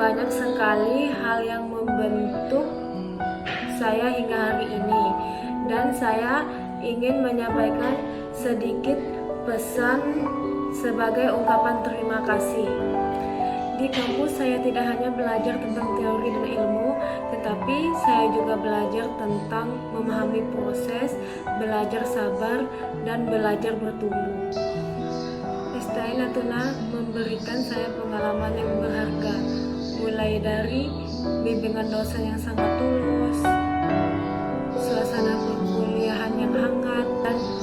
banyak sekali hal yang membentuk saya hingga hari ini, dan saya ingin menyampaikan sedikit pesan sebagai ungkapan terima kasih. Di kampus saya tidak hanya belajar tentang teori dan ilmu, tetapi saya juga belajar tentang memahami proses, belajar sabar, dan belajar bertumbuh. STI Natuna memberikan saya pengalaman yang berharga, mulai dari bimbingan dosen yang sangat tulus, suasana perkuliahan yang hangat,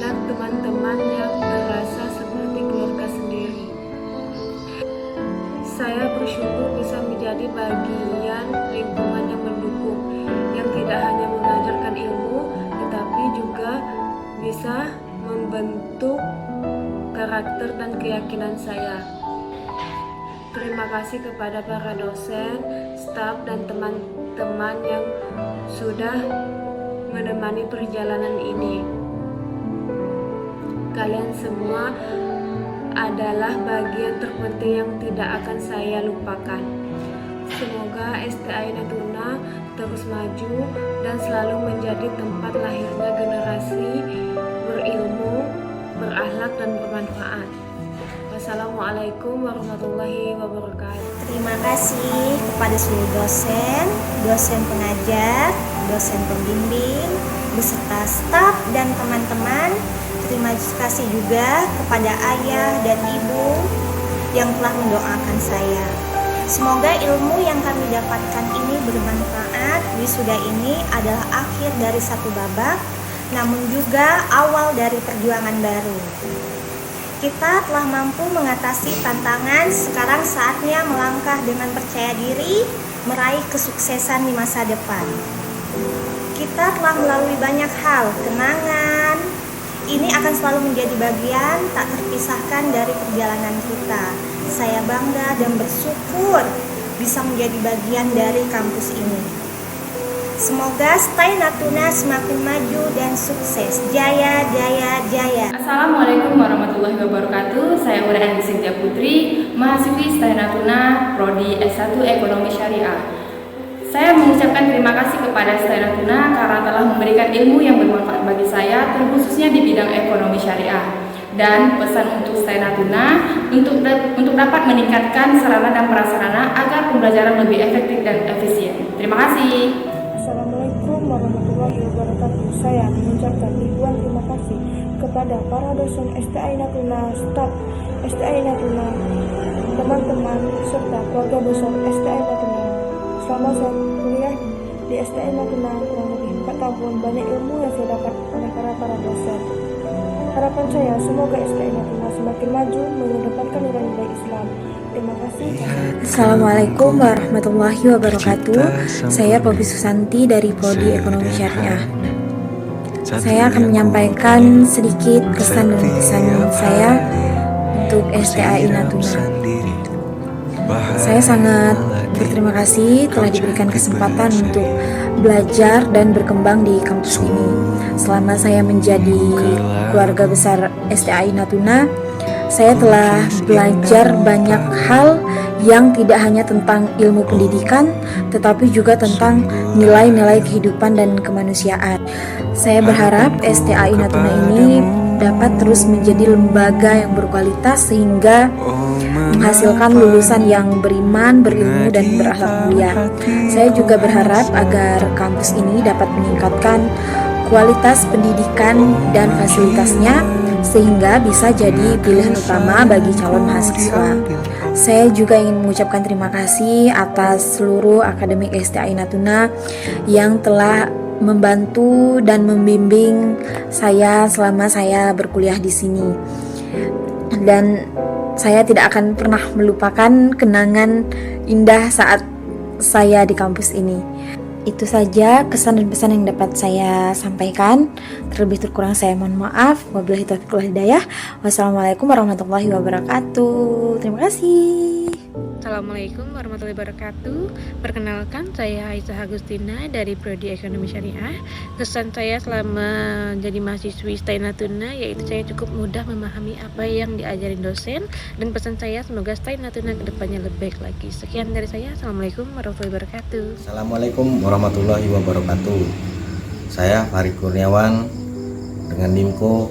dan teman-teman yang berasa seperti keluarga sendiri. Saya bersyukur bisa menjadi bagian lingkungan yang mendukung, yang tidak hanya mengajarkan ilmu, tetapi juga bisa membentuk karakter dan keyakinan saya. Terima kasih kepada para dosen, staf, dan teman-teman yang sudah menemani perjalanan ini. Kalian semua adalah bagian terpenting yang tidak akan saya lupakan. Semoga STI Natuna terus maju dan selalu menjadi tempat lahirnya generasi berilmu, berakhlak, dan bermanfaat. Wassalamualaikum warahmatullahi wabarakatuh. Terima kasih kepada seluruh dosen, dosen pengajar, dosen pembimbing, beserta staf dan teman-teman. Terima kasih juga kepada ayah dan ibu yang telah mendoakan saya. Semoga ilmu yang kami dapatkan ini bermanfaat. Wisuda ini adalah akhir dari satu babak, namun juga awal dari perjuangan baru. Kita telah mampu mengatasi tantangan, sekarang saatnya melangkah dengan percaya diri, meraih kesuksesan di masa depan. Kita telah melalui banyak hal, kenangan. Ini akan selalu menjadi bagian tak terpisahkan dari perjalanan kita. Saya bangga dan bersyukur bisa menjadi bagian dari kampus ini. Semoga STI Natuna semakin maju dan sukses. Jaya, jaya, jaya. Assalamualaikum warahmatullahi wabarakatuh. Saya Andi Sintia Putri, mahasiswi STI Natuna, Prodi S1 Ekonomi Syariah. Saya mengucapkan terima kasih kepada STI Natuna karena telah memberikan ilmu yang bermanfaat bagi saya, terkhususnya di bidang ekonomi syariah. Dan pesan untuk STI Natuna untuk dapat meningkatkan sarana dan prasarana agar pembelajaran lebih efektif dan efisien. Terima kasih. Assalamualaikum warahmatullahi wabarakatuh. Saya mengucapkan ribuan terima kasih kepada para dosen STI Natuna, staf STI Natuna, teman-teman, serta keluarga besar STI Natuna. Selama saya kuliah di STI Natuna kurang lebih 4 tahun, banyak ilmu yang saya dapat oleh para dosen. Harapan saya semoga STI Natuna semakin maju mengedepankan nilai-nilai Islam. Terima kasih. Assalamualaikum warahmatullahi wabarakatuh. Saya Poppy Susanti dari Prodi Ekonomi Syariah. Saya akan menyampaikan sedikit kesan dan pesan saya untuk STI Natuna. Saya sangat berterima kasih telah diberikan kesempatan untuk belajar dan berkembang di kampus ini. Selama saya menjadi keluarga besar STI Natuna, saya telah belajar banyak hal yang tidak hanya tentang ilmu pendidikan, tetapi juga tentang nilai-nilai kehidupan dan kemanusiaan. Saya berharap STI Natuna ini dapat terus menjadi lembaga yang berkualitas sehingga menghasilkan lulusan yang beriman, berilmu, dan berakhlak mulia. Saya juga berharap agar kampus ini dapat meningkatkan kualitas pendidikan dan fasilitasnya sehingga bisa jadi pilihan utama bagi calon mahasiswa. Saya juga ingin mengucapkan terima kasih atas seluruh akademik STI Natuna yang telah membantu dan membimbing saya selama saya berkuliah di sini. Dan saya tidak akan pernah melupakan kenangan indah saat saya di kampus ini. Itu saja kesan dan pesan yang dapat saya sampaikan. Terlebih terkurang saya mohon maaf. Wabillahi taufiq wal hidayah. Wassalamualaikum warahmatullahi wabarakatuh. Terima kasih. Assalamualaikum warahmatullahi wabarakatuh. Perkenalkan, saya Aisyah Agustina dari Prodi Ekonomi Syariah. Kesan saya selama jadi mahasiswi STAI Natuna yaitu saya cukup mudah memahami apa yang diajarin dosen, dan pesan saya semoga STAI Natuna kedepannya lebih baik lagi. Sekian dari saya. Assalamualaikum warahmatullahi wabarakatuh. Assalamualaikum warahmatullahi wabarakatuh. Saya Farid Kurniawan dengan NIMCO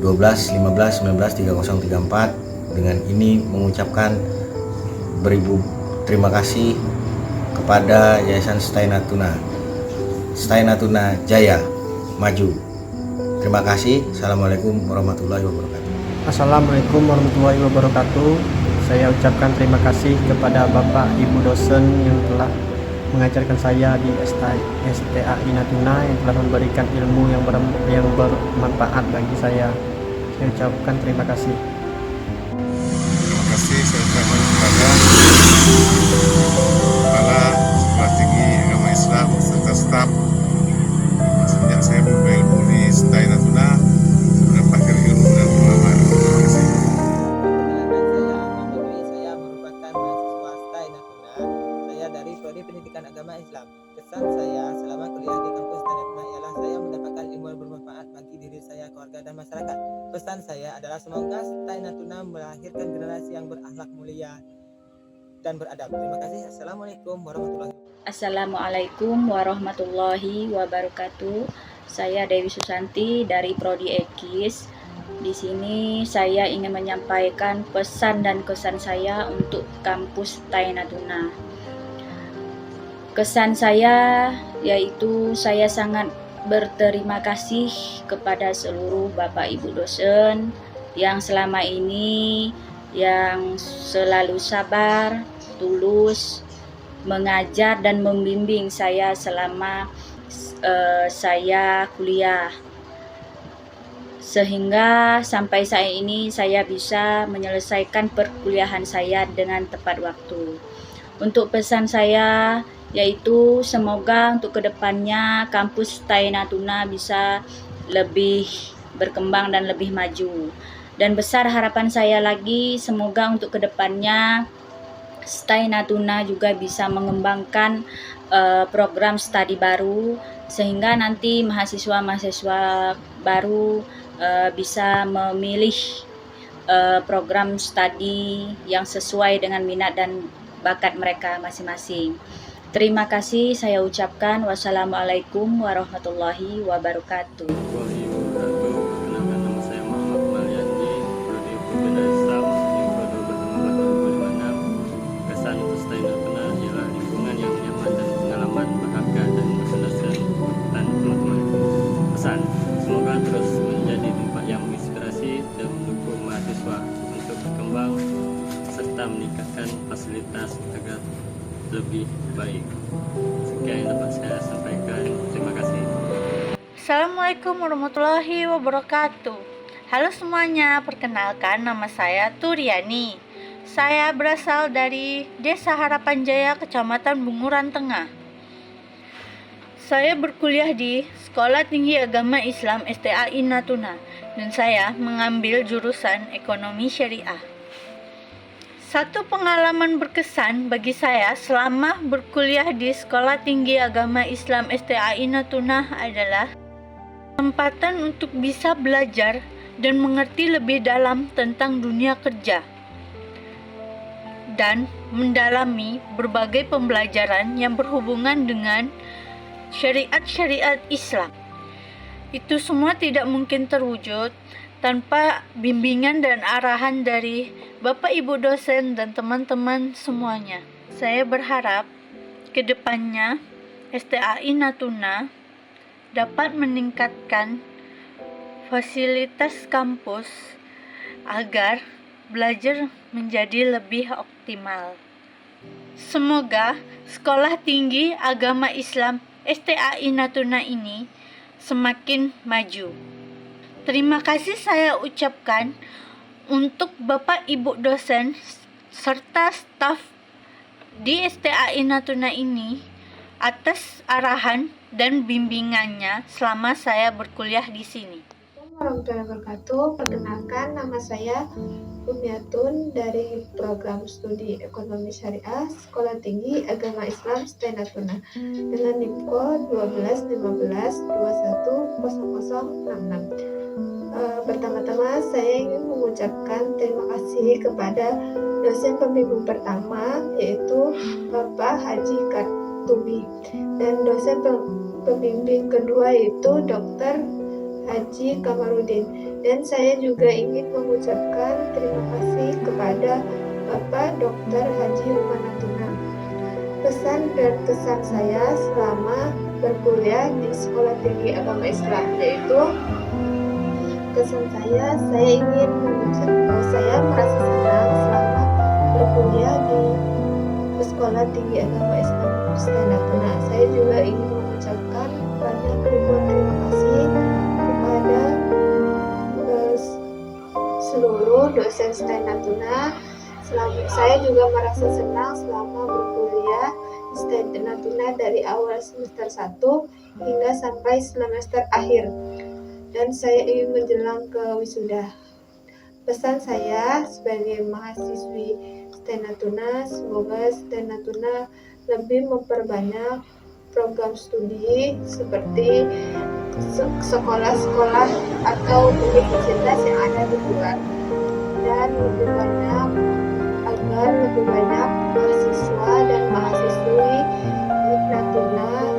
1215193034. Dengan ini mengucapkan beribu terima kasih kepada Yayasan STAI Natuna. STAI Natuna Jaya Maju. Terima kasih. Assalamualaikum warahmatullahi wabarakatuh. Assalamualaikum warahmatullahi wabarakatuh. Saya ucapkan terima kasih kepada Bapak Ibu dosen yang telah mengajarkan saya di STAI Natuna, yang telah memberikan ilmu yang bermanfaat bagi saya. Saya ucapkan terima kasih. Terima kasih saya ucapkan kepada Kepala Sekolah Tinggi Agama Islam serta staf. Sejak saya menimba ilmu di STAI Natuna, mendapatkan ilmu dan pengalaman. Terima kasih. Saya merupakan mahasiswa STAI Natuna. Saya dari Prodi Pendidikan Agama Islam. Kesan saya selama kuliah di kampus STAI Natuna ialah saya mendapatkan ilmu yang bermanfaat bagi diri saya, keluarga, dan masyarakat. Pesan saya adalah semoga STAI Natuna melahirkan generasi yang berakhlak mulia dan beradab. Terima kasih. Assalamualaikum warahmatullahi wabarakatuh. Assalamualaikum warahmatullahi wabarakatuh. Saya Dewi Susanti dari Prodi Ekis. Di sini saya ingin menyampaikan pesan dan kesan saya untuk kampus STAI Natuna. Kesan saya yaitu saya sangat berterima kasih kepada seluruh Bapak Ibu dosen yang selama ini yang selalu sabar, tulus, mengajar dan membimbing saya selama saya kuliah. Sehingga sampai saat ini saya bisa menyelesaikan perkuliahan saya dengan tepat waktu. Untuk pesan saya yaitu semoga untuk kedepannya kampus STAI Natuna bisa lebih berkembang dan lebih maju. Dan besar harapan saya lagi, semoga untuk kedepannya STAI Natuna juga bisa mengembangkan program studi baru, sehingga nanti mahasiswa-mahasiswa baru bisa memilih program studi yang sesuai dengan minat dan bakat mereka masing-masing. Terima kasih saya ucapkan. Wassalamualaikum warahmatullahi wabarakatuh. Semoga terus menjadi tempat yang menginspirasi dan mendukung mahasiswa untuk berkembang serta meningkatkan fasilitas agar lebih baik. Sekian yang dapat saya sampaikan. Terima kasih. Assalamualaikum warahmatullahi wabarakatuh. Halo semuanya, perkenalkan nama saya Turiani. Saya berasal dari Desa Harapan Jaya, Kecamatan Bunguran Tengah. Saya berkuliah di Sekolah Tinggi Agama Islam STAI Natuna dan saya mengambil jurusan Ekonomi Syariah. Satu pengalaman berkesan bagi saya selama berkuliah di Sekolah Tinggi Agama Islam STAI Natuna adalah kesempatan untuk bisa belajar dan mengerti lebih dalam tentang dunia kerja dan mendalami berbagai pembelajaran yang berhubungan dengan syariat-syariat Islam. Itu semua tidak mungkin terwujud tanpa bimbingan dan arahan dari Bapak Ibu dosen dan teman-teman semuanya. Saya berharap ke depannya STAI Natuna dapat meningkatkan fasilitas kampus agar belajar menjadi lebih optimal. Semoga Sekolah Tinggi Agama Islam STAI Natuna ini semakin maju. Terima kasih saya ucapkan untuk Bapak Ibu dosen serta staf di STAI Natuna ini atas arahan dan bimbingannya selama saya berkuliah di sini. Assalamualaikum warahmatullahi wabarakatuh. Perkenalkan nama saya Umiatun dari program studi ekonomi syariah Sekolah Tinggi Agama Islam STAI Natuna dengan NIMKO 1215210066. Pertama-tama saya ingin mengucapkan terima kasih kepada dosen pembimbing pertama yaitu Bapak Haji Kartubi dan dosen pembimbing kedua yaitu Dr. Haji Kamarudin, dan saya juga ingin mengucapkan terima kasih kepada Bapak Dr. Haji Umar Natuna. Pesan dan kesan saya selama berkuliah di Sekolah Tinggi Agama Islam yaitu kesan saya ingin mengucapkan saya merasa senang selama berkuliah di Sekolah Tinggi Agama Islam STAI Natuna. Saya juga ingin mengucapkan banyak ribuan terima kasih kepada seluruh dosen STAI Natuna. Saya juga merasa senang selama berkuliah di STAI Natuna dari awal semester 1 hingga sampai semester akhir. Dan saya ingin menjelang ke wisuda. Pesan saya sebagai mahasiswi STAI Natuna, semoga STAI Natuna lebih memperbanyak program studi seperti sekolah-sekolah atau universitas yang ada di luar, dan lebih banyak agar lebih banyak mahasiswa dan mahasiswi di Natuna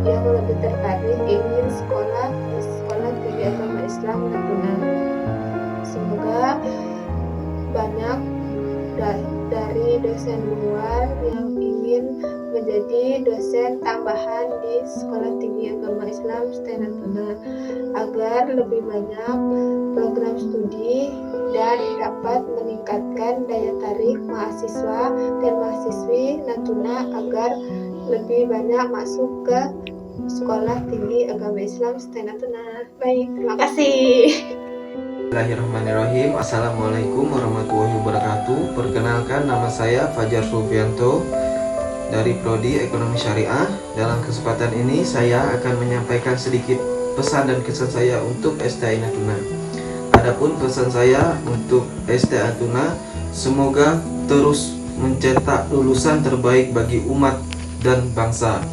yang lebih tertarik ingin sekolah di Sekolah Tinggi Agama Islam Natuna. Semoga banyak dari dosen luar yang ingin menjadi dosen tambahan di Sekolah Tinggi Agama Islam STAI Natuna agar lebih banyak program studi dan dapat meningkatkan daya tarik mahasiswa dan mahasiswi Natuna agar lebih banyak masuk ke Sekolah Tinggi Agama Islam STAI Natuna. Baik, terima kasih. Bismillahirrahmanirrahim. Assalamualaikum warahmatullahi wabarakatuh. Perkenalkan, nama saya Fajar Sufianto dari Prodi Ekonomi Syariah. Dalam kesempatan ini saya akan menyampaikan sedikit pesan dan kesan saya untuk STAI Natuna. Adapun pesan saya untuk STAI Natuna, semoga terus mencetak lulusan terbaik bagi umat dan bangsa.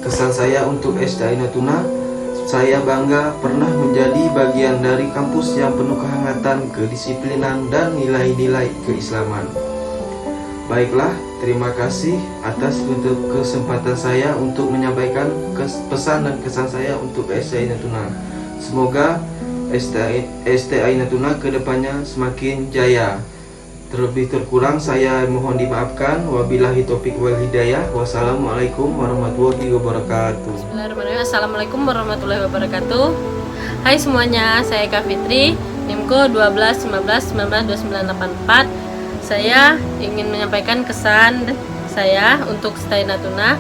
Kesan saya untuk STAI Natuna, saya bangga pernah menjadi bagian dari kampus yang penuh kehangatan, kedisiplinan, dan nilai-nilai keislaman. Baiklah, terima kasih atas untuk kesempatan saya untuk menyampaikan pesan dan kesan saya untuk STAI Natuna. Semoga STAI Natuna kedepannya semakin jaya. Terlebih terkurang saya mohon dimaafkan. Wabillahi taufiq wal hidayah. Wassalamualaikum warahmatullahi wabarakatuh. Bismillahirrahmanirrahim. Assalamualaikum warahmatullahi wabarakatuh. Hai semuanya, saya Kak Fitri, NIMKO 1215192984. Saya ingin menyampaikan kesan saya untuk STAI Natuna.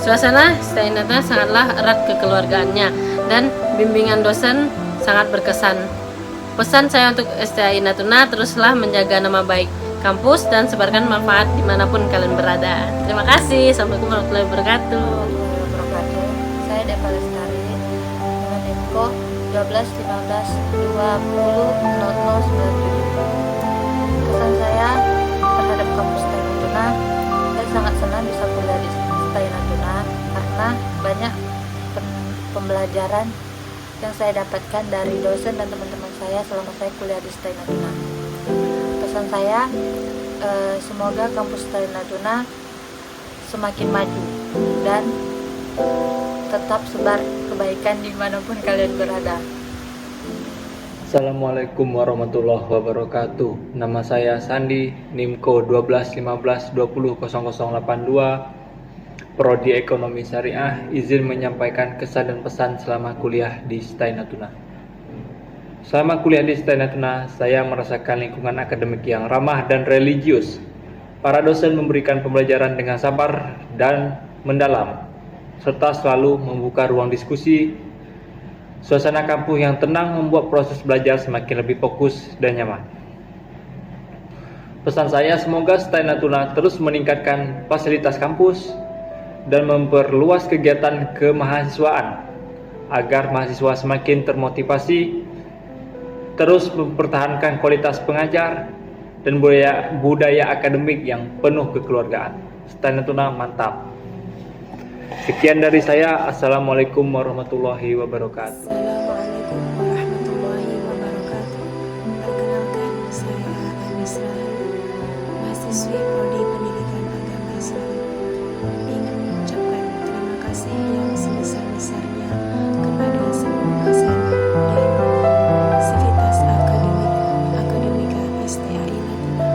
Suasana STAI Natuna sangatlah erat kekeluargaannya dan bimbingan dosen sangat berkesan. Pesan saya untuk STAI Natuna, teruslah menjaga nama baik kampus dan sebarkan manfaat dimanapun kalian berada. Terima kasih. Assalamualaikum warahmatullahi wabarakatuh. Saya Deva Lestari dengan NIMKO 1215200097. Pesan saya terhadap kampus STAI Natuna, saya sangat senang bisa kuliah di STAI Natuna karena banyak pembelajaran yang saya dapatkan dari dosen dan teman-teman saya selama saya kuliah di STAI Natuna. Pesan saya, semoga kampus STAI Natuna semakin maju dan tetap sebar kebaikan dimanapun kalian berada. Assalamualaikum warahmatullahi wabarakatuh. Nama saya Sandi, NIMKO 1215200082, Prodi Ekonomi Syariah. Izin menyampaikan kesan dan pesan selama kuliah di STAI Natuna. Selama kuliah di STAI Natuna, saya merasakan lingkungan akademik yang ramah dan religius. Para dosen memberikan pembelajaran dengan sabar dan mendalam, serta selalu membuka ruang diskusi. Suasana kampus yang tenang membuat proses belajar semakin lebih fokus dan nyaman. Pesan saya, semoga STAI Natuna terus meningkatkan fasilitas kampus dan memperluas kegiatan kemahasiswaan agar mahasiswa semakin termotivasi, terus mempertahankan kualitas pengajar, dan budaya akademik yang penuh kekeluargaan. STAI Natuna mantap. Sekian dari saya. Assalamualaikum warahmatullahi wabarakatuh. Assalamualaikum warahmatullahi wabarakatuh. Perkenalkan, saya Anisra, mahasiswi Prodi Pendidikan Agama Islam. Ingin mengucapkan terima kasih yang sebesar-besarnya kepada seluruh dosen dan sivitas akademika STAI Natuna.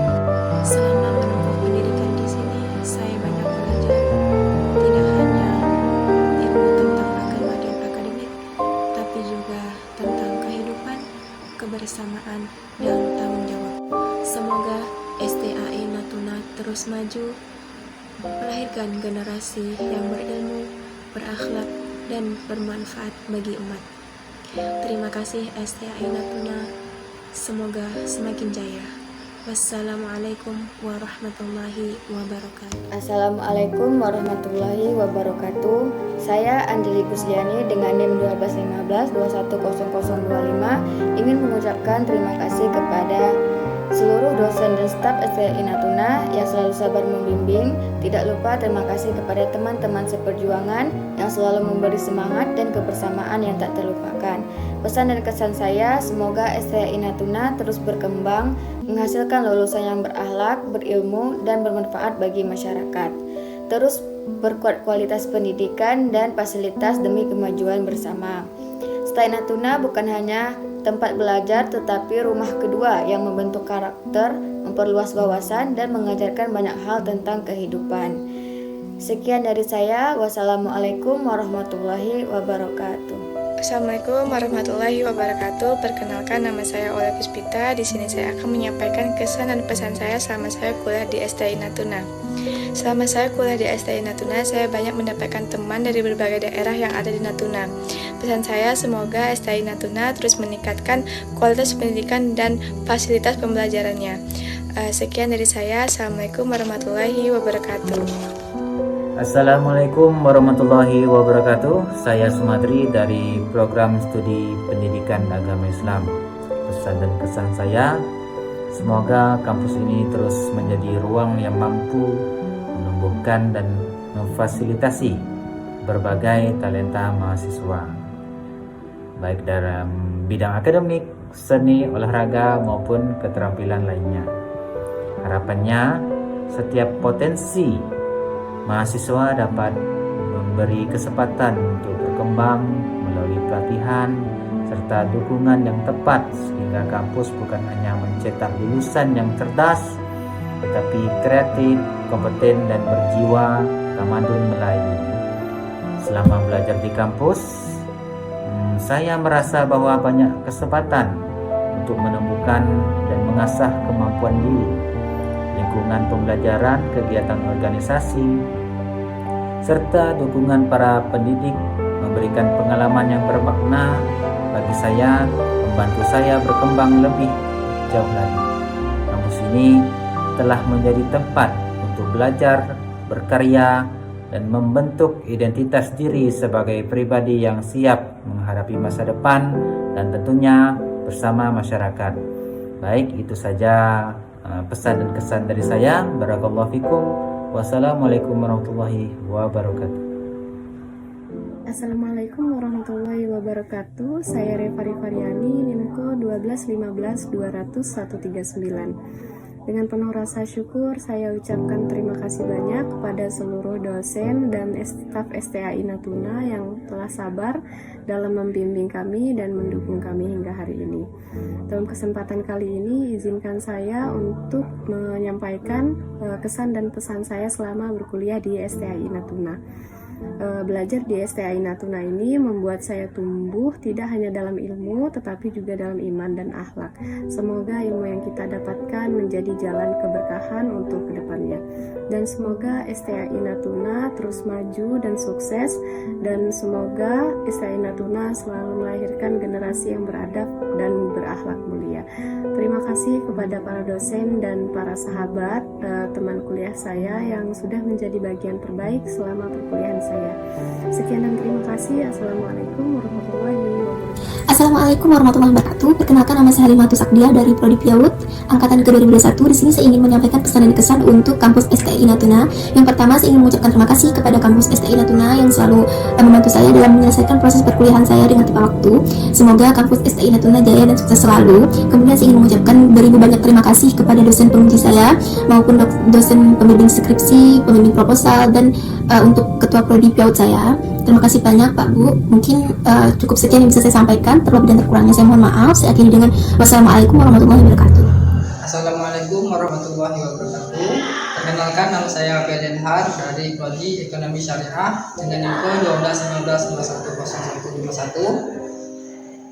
Selama menempuh pendidikan di sini, saya banyak belajar tidak hanya ilmu tentang agama dan akademik, tapi juga tentang kehidupan, kebersamaan, dan tanggung jawab. Semoga STAI Natuna terus maju, melahirkan generasi yang berilmu, berakhlak, dan bermanfaat bagi umat. Terima kasih STAI Natuna, semoga semakin jaya. Wassalamualaikum warahmatullahi wabarakatuh. Assalamualaikum warahmatullahi wabarakatuh. Saya Anjeli Gusdiani dengan NIM 1215-210025 ingin mengucapkan terima kasih kepada seluruh dosen dan staf STAI Natuna yang selalu sabar membimbing. Tidak lupa terima kasih kepada teman-teman seperjuangan yang selalu memberi semangat dan kebersamaan yang tak terlupakan. Pesan dan kesan saya, semoga STAI Natuna terus berkembang, menghasilkan lulusan yang berakhlak, berilmu, dan bermanfaat bagi masyarakat. Terus perkuat kualitas pendidikan dan fasilitas demi kemajuan bersama. STAI Natuna bukan hanya tempat belajar, tetapi rumah kedua yang membentuk karakter, memperluas wawasan, dan mengajarkan banyak hal tentang kehidupan. Sekian dari saya. Wassalamualaikum warahmatullahi wabarakatuh. Assalamualaikum warahmatullahi wabarakatuh. Perkenalkan, nama saya Ola Puspita. Di sini saya akan menyampaikan kesan dan pesan saya selama saya kuliah di STAI Natuna. Selama saya kuliah di STAI Natuna, saya banyak mendapatkan teman dari berbagai daerah yang ada di Natuna. Pesan saya, semoga STAI Natuna terus meningkatkan kualitas pendidikan dan fasilitas pembelajarannya. Sekian dari saya. Assalamualaikum warahmatullahi wabarakatuh. Assalamualaikum warahmatullahi wabarakatuh. Saya Sumadri dari Program Studi Pendidikan Agama Islam. Pesan dan kesan saya, semoga kampus ini terus menjadi ruang yang mampu menumbuhkan dan memfasilitasi berbagai talenta mahasiswa, baik dalam bidang akademik, seni, olahraga, maupun keterampilan lainnya. Harapannya, setiap potensi mahasiswa dapat memberi kesempatan untuk berkembang melalui pelatihan serta dukungan yang tepat, sehingga kampus bukan hanya mencetak lulusan yang cerdas, tetapi kreatif, kompeten, dan berjiwa tamadun Melayu. Selama belajar di kampus, saya merasa bahwa banyak kesempatan untuk menemukan dan mengasah kemampuan diri. Lingkungan pembelajaran, kegiatan organisasi, serta dukungan para pendidik memberikan pengalaman yang bermakna bagi saya, membantu saya berkembang lebih jauh lagi. Kampus ini telah menjadi tempat untuk belajar, berkarya, dan membentuk identitas diri sebagai pribadi yang siap menghadapi masa depan dan tentunya bersama masyarakat. Baik, itu saja pesan dan kesan dari saya. Barakallahu fikum. Wassalamualaikum warahmatullahi wabarakatuh. Assalamualaikum warahmatullahi wabarakatuh. Saya Reva Rifariani, NIMKO 1215-200-139. Dengan penuh rasa syukur, saya ucapkan terima kasih banyak kepada seluruh dosen dan staf STAI Natuna yang telah sabar dalam membimbing kami dan mendukung kami hingga hari ini. Dalam kesempatan kali ini, izinkan saya untuk menyampaikan kesan dan pesan saya selama berkuliah di STAI Natuna. Belajar di STAI Natuna ini membuat saya tumbuh tidak hanya dalam ilmu tetapi juga dalam iman dan akhlak. Semoga ilmu yang kita dapatkan menjadi jalan keberkahan untuk kedepannya. Dan semoga STAI Natuna terus maju dan sukses, dan semoga STAI Natuna selalu melahirkan generasi yang beradab dan berakhlak mulia. Terima kasih kepada para dosen dan para sahabat, teman kuliah saya yang sudah menjadi bagian terbaik selama perkuliahan saya. Sekian dan terima kasih. Assalamualaikum warahmatullahi wabarakatuh. Assalamualaikum warahmatullahi wabarakatuh. Perkenalkan, nama saya Halimah Sakdia dari Prodi PIAUD angkatan ke-2021. Di sini saya ingin menyampaikan pesan dan kesan untuk kampus STI Natuna. Yang pertama, saya ingin mengucapkan terima kasih kepada kampus STI Natuna yang selalu membantu saya dalam menyelesaikan proses perkuliahan saya dengan tepat waktu. Semoga kampus STI Natuna jaya dan sukses selalu. Kemudian saya ingin mengucapkan beribu banyak terima kasih kepada dosen penguji saya maupun dosen pembimbing skripsi, pembimbing proposal, dan untuk ketua Prodi PIAUD saya. Terima kasih banyak Pak Bu. Mungkin cukup sekian yang bisa saya sampaikan. Terlebih dan terkurangnya saya mohon maaf. Saya akhiri dengan wassalamualaikum warahmatullahi wabarakatuh. Assalamualaikum warahmatullahi wabarakatuh. Perkenalkan, nama saya Abel Har dari Prodi Ekonomi Syariah dengan info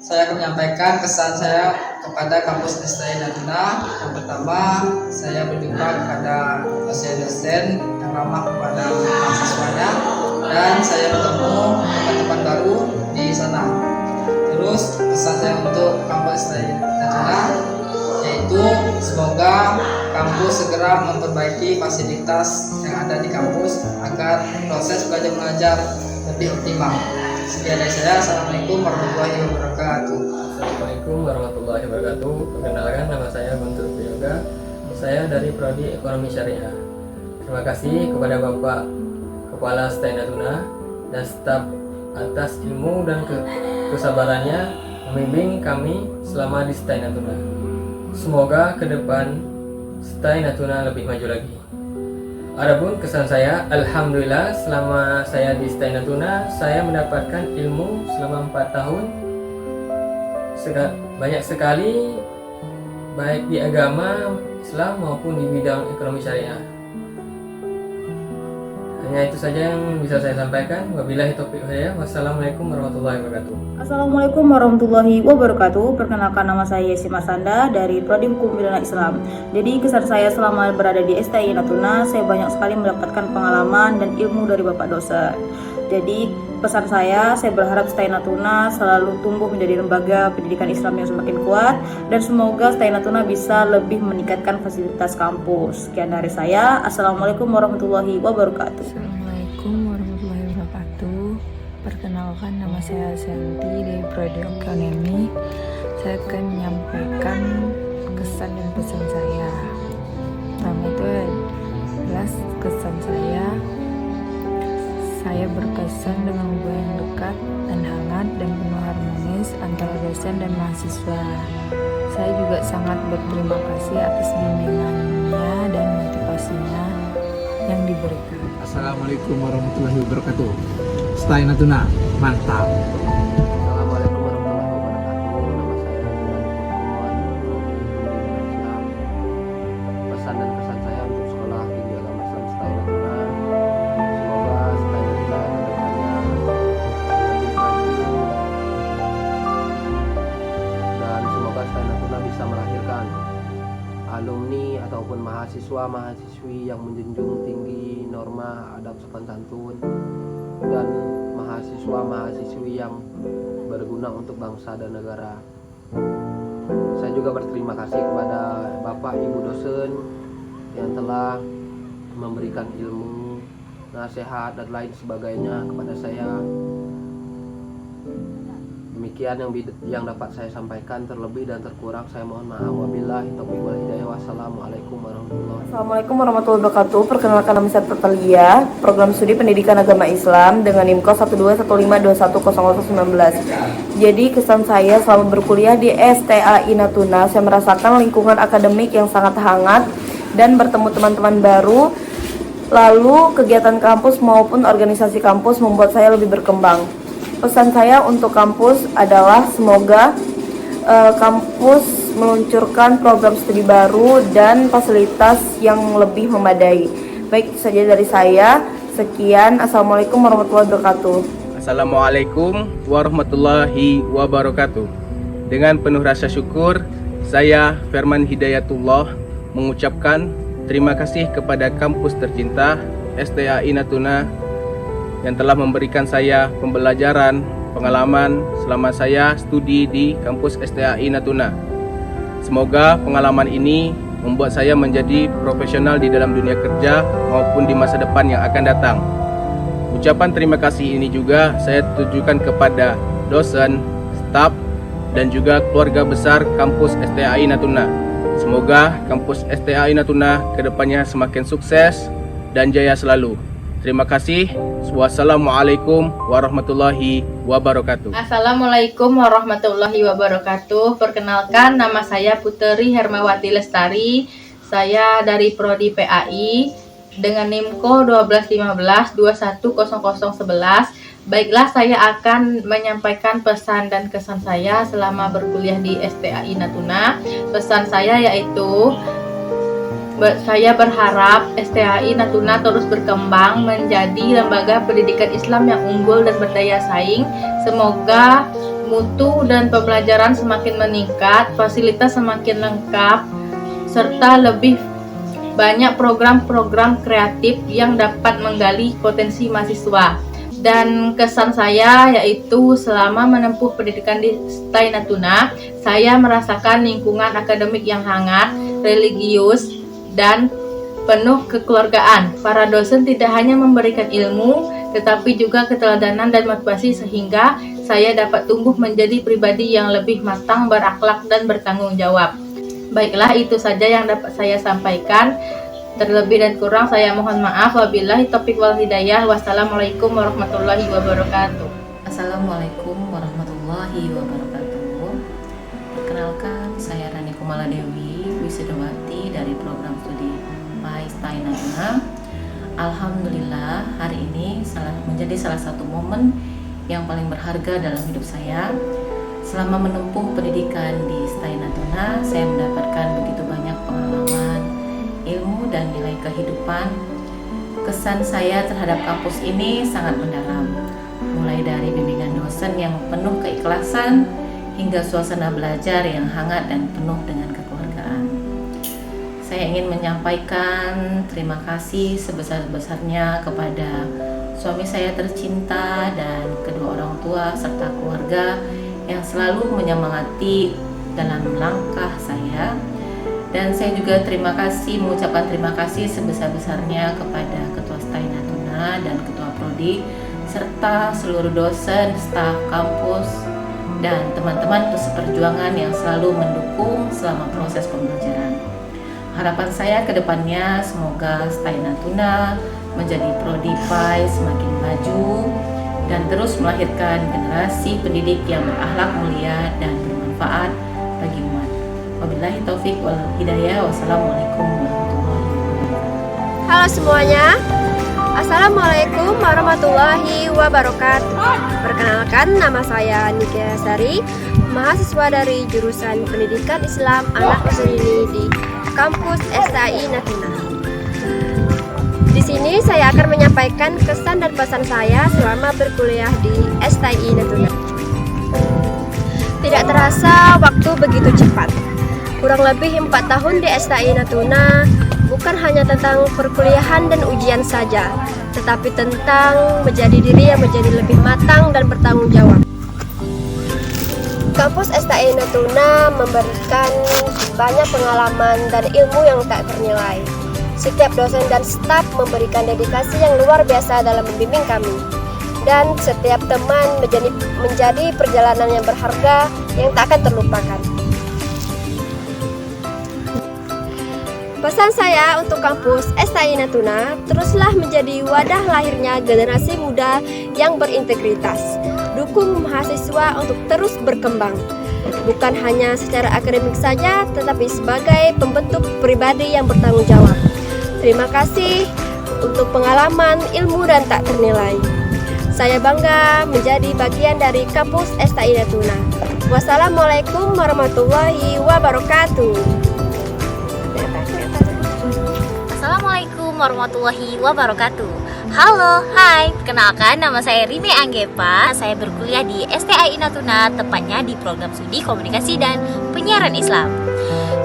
1219510151. Saya akan menyampaikan kesan saya kepada kampus STI Natuna. Yang pertama, saya berjumpa kepada dosen-dosen yang ramah kepada mahasiswanya, dan saya bertemu teman-teman baru di sana. Terus pesan saya untuk kampus STI Natuna yaitu semoga kampus segera memperbaiki fasilitas yang ada di kampus agar proses belajar mengajar lebih optimal. Sekian dari saya. Assalamualaikum warahmatullahi wabarakatuh. Assalamualaikum warahmatullahi wabarakatuh. Perkenalkan, nama saya Guntur Priyoga. Saya dari Prodi Ekonomi Syariah. Terima kasih kepada Bapak Kepala STI Natuna dan staf atas ilmu dan kesabarannya membimbing kami selama di STI Natuna. Semoga ke depan STI Natuna lebih maju lagi. Adapun kesan saya, alhamdulillah selama saya di STI Natuna saya mendapatkan ilmu selama 4 tahun. Banyak sekali baik di agama Islam maupun di bidang ekonomi syariah. Hanya itu saja yang bisa saya sampaikan. Wabillahi taufiq hidayah. Wassalamualaikum warahmatullahi wabarakatuh. Assalamualaikum warahmatullahi wabarakatuh. Perkenalkan, nama saya Yesi Masanda dari Prodi Hukum Pidana Islam. Jadi kesan saya selama berada di STI Natuna, saya banyak sekali mendapatkan pengalaman dan ilmu dari Bapak dosen. Jadi pesan saya berharap STI Natuna selalu tumbuh menjadi lembaga pendidikan Islam yang semakin kuat, dan semoga STI Natuna bisa lebih meningkatkan fasilitas kampus. Sekian dari saya. Assalamualaikum warahmatullahi wabarakatuh. Assalamualaikum warahmatullahi wabarakatuh. Perkenalkan, nama saya Santi dari Prodi Ekonomi. Saya akan menyampaikan kesan dan pesan saya. Pertama itu jelas kesan saya berkesan dengan hubungan yang dekat dan hangat dan penuh harmonis antara dosen dan mahasiswa. Saya juga sangat berterima kasih atas bimbingannya dan motivasinya yang diberikan. Assalamualaikum warahmatullahi wabarakatuh. STI Natuna, mantap. Assalamualaikum warahmatullahi wabarakatuh. Nama saya Islam. Pesan dan kesan saya untuk sekolah tinggi agama Islam STI Natuna. Semoga STI Natuna kedepannya lebih maju, dan semoga STI Natuna bisa melahirkan alumni ataupun mahasiswa-mahasiswi yang menjunjung tinggi norma adab sopan santun, dan mahasiswa-mahasiswi yang berguna untuk bangsa dan negara. Saya juga berterima kasih kepada Bapak Ibu dosen yang telah memberikan ilmu, nasihat, dan lain sebagainya kepada saya. Demikian yang dapat saya sampaikan. Terlebih dan terkurang saya mohon maaf. Wabillahi taufiq wal hidayah. Wassalamualaikum warahmatullahi wabarakatuh. Assalamualaikum warahmatullahi wabarakatuh. Perkenalkan, nama saya Pertalia, Program Studi Pendidikan Agama Islam dengan IMKO 1215210019. Jadi kesan saya selama berkuliah di STAI Natuna, saya merasakan lingkungan akademik yang sangat hangat dan bertemu teman-teman baru. Lalu kegiatan kampus maupun organisasi kampus membuat saya lebih berkembang. Pesan saya untuk kampus adalah semoga kampus meluncurkan program studi baru dan fasilitas yang lebih memadai. Baik, itu saja dari saya. Sekian. Assalamualaikum warahmatullahi wabarakatuh. Assalamualaikum warahmatullahi wabarakatuh. Dengan penuh rasa syukur, saya Firman Hidayatullah mengucapkan terima kasih kepada kampus tercinta STAI Natuna yang telah memberikan saya pembelajaran, pengalaman selama saya studi di kampus STAI Natuna. Semoga pengalaman ini membuat saya menjadi profesional di dalam dunia kerja maupun di masa depan yang akan datang. Ucapan terima kasih ini juga saya tujukan kepada dosen, staf, dan juga keluarga besar kampus STAI Natuna. Semoga kampus STAI Natuna kedepannya semakin sukses dan jaya selalu. Terima kasih. Wassalamualaikum warahmatullahi wabarakatuh. Assalamualaikum warahmatullahi wabarakatuh. Perkenalkan, nama saya Puteri Hermawati Lestari. Saya dari Prodi PAI dengan NIMKO 1215210011. Baiklah, saya akan menyampaikan pesan dan kesan saya selama berkuliah di STAI Natuna. Pesan saya yaitu, saya berharap STAI Natuna terus berkembang menjadi lembaga pendidikan Islam yang unggul dan berdaya saing. Semoga mutu dan pembelajaran semakin meningkat, fasilitas semakin lengkap, serta lebih banyak program-program kreatif yang dapat menggali potensi mahasiswa. Dan kesan saya yaitu selama menempuh pendidikan di STAI Natuna, saya merasakan lingkungan akademik yang hangat, religius, dan penuh kekeluargaan. Para dosen tidak hanya memberikan ilmu, tetapi juga keteladanan dan motivasi sehingga saya dapat tumbuh menjadi pribadi yang lebih matang, berakhlak, dan bertanggung jawab. Baiklah, itu saja yang dapat saya sampaikan. Terlebih dan kurang saya mohon maaf. Wabillahi taufiq wal hidayah. Wassalamualaikum warahmatullahi wabarakatuh. Assalamualaikum warahmatullahi wabarakatuh. Perkenalkan, saya Rani Kumala Dewi, wisudawati dari program studi STAI Natuna. Alhamdulillah, hari ini menjadi salah satu momen yang paling berharga dalam hidup saya. Selama menempuh pendidikan di STAI Natuna, saya mendapatkan begitu banyak pengalaman, ilmu, dan nilai kehidupan. Kesan saya terhadap kampus ini sangat mendalam, mulai dari bimbingan dosen yang penuh keikhlasan hingga suasana belajar yang hangat dan penuh dengan kekeluargaan. Saya ingin menyampaikan terima kasih sebesar-besarnya kepada suami saya tercinta dan kedua orang tua serta keluarga yang selalu menyemangati dalam langkah saya. Dan saya juga mengucapkan terima kasih sebesar-besarnya kepada Ketua STAI Natuna dan Ketua Prodi serta seluruh dosen, staf kampus, dan teman-teman seperjuangan yang selalu mendukung selama proses pembelajaran. Harapan saya ke depannya semoga STAI Natuna menjadi Prodi PAI semakin maju dan terus melahirkan generasi pendidik yang berakhlak mulia dan bermanfaat bagi umat. Wabillahi taufik wal hidayah. Wassalamualaikum warahmatullahi wabarakatuh. Halo semuanya, Assalamualaikum warahmatullahi wabarakatuh. Perkenalkan, nama saya Nikia Sari, mahasiswa dari jurusan Pendidikan Islam Anak Muslimin di kampus STAI Natuna. Di sini saya akan menyampaikan kesan dan pesan saya selama berkuliah di STAI Natuna. Tidak terasa waktu begitu cepat. Kurang lebih 4 tahun di STAI Natuna bukan hanya tentang perkuliahan dan ujian saja, tetapi tentang menjadi diri yang menjadi lebih matang dan bertanggung jawab. Kampus STAI Natuna memberikan banyak pengalaman dan ilmu yang tak ternilai. Setiap dosen dan staf memberikan dedikasi yang luar biasa dalam membimbing kami. Dan setiap teman menjadi perjalanan yang berharga yang tak akan terlupakan. Pesan saya untuk kampus STAI Natuna, teruslah menjadi wadah lahirnya generasi muda yang berintegritas. Dukung mahasiswa untuk terus berkembang, bukan hanya secara akademik saja, tetapi sebagai pembentuk pribadi yang bertanggung jawab. Terima kasih untuk pengalaman, ilmu, dan tak ternilai. Saya bangga menjadi bagian dari kampus STAI Natuna. Wassalamualaikum warahmatullahi wabarakatuh. Assalamualaikum warahmatullahi wabarakatuh. Halo, hai, perkenalkan nama saya Rime Anggepa. Saya berkuliah di STAI Natuna, tepatnya di program studi komunikasi dan penyiaran Islam.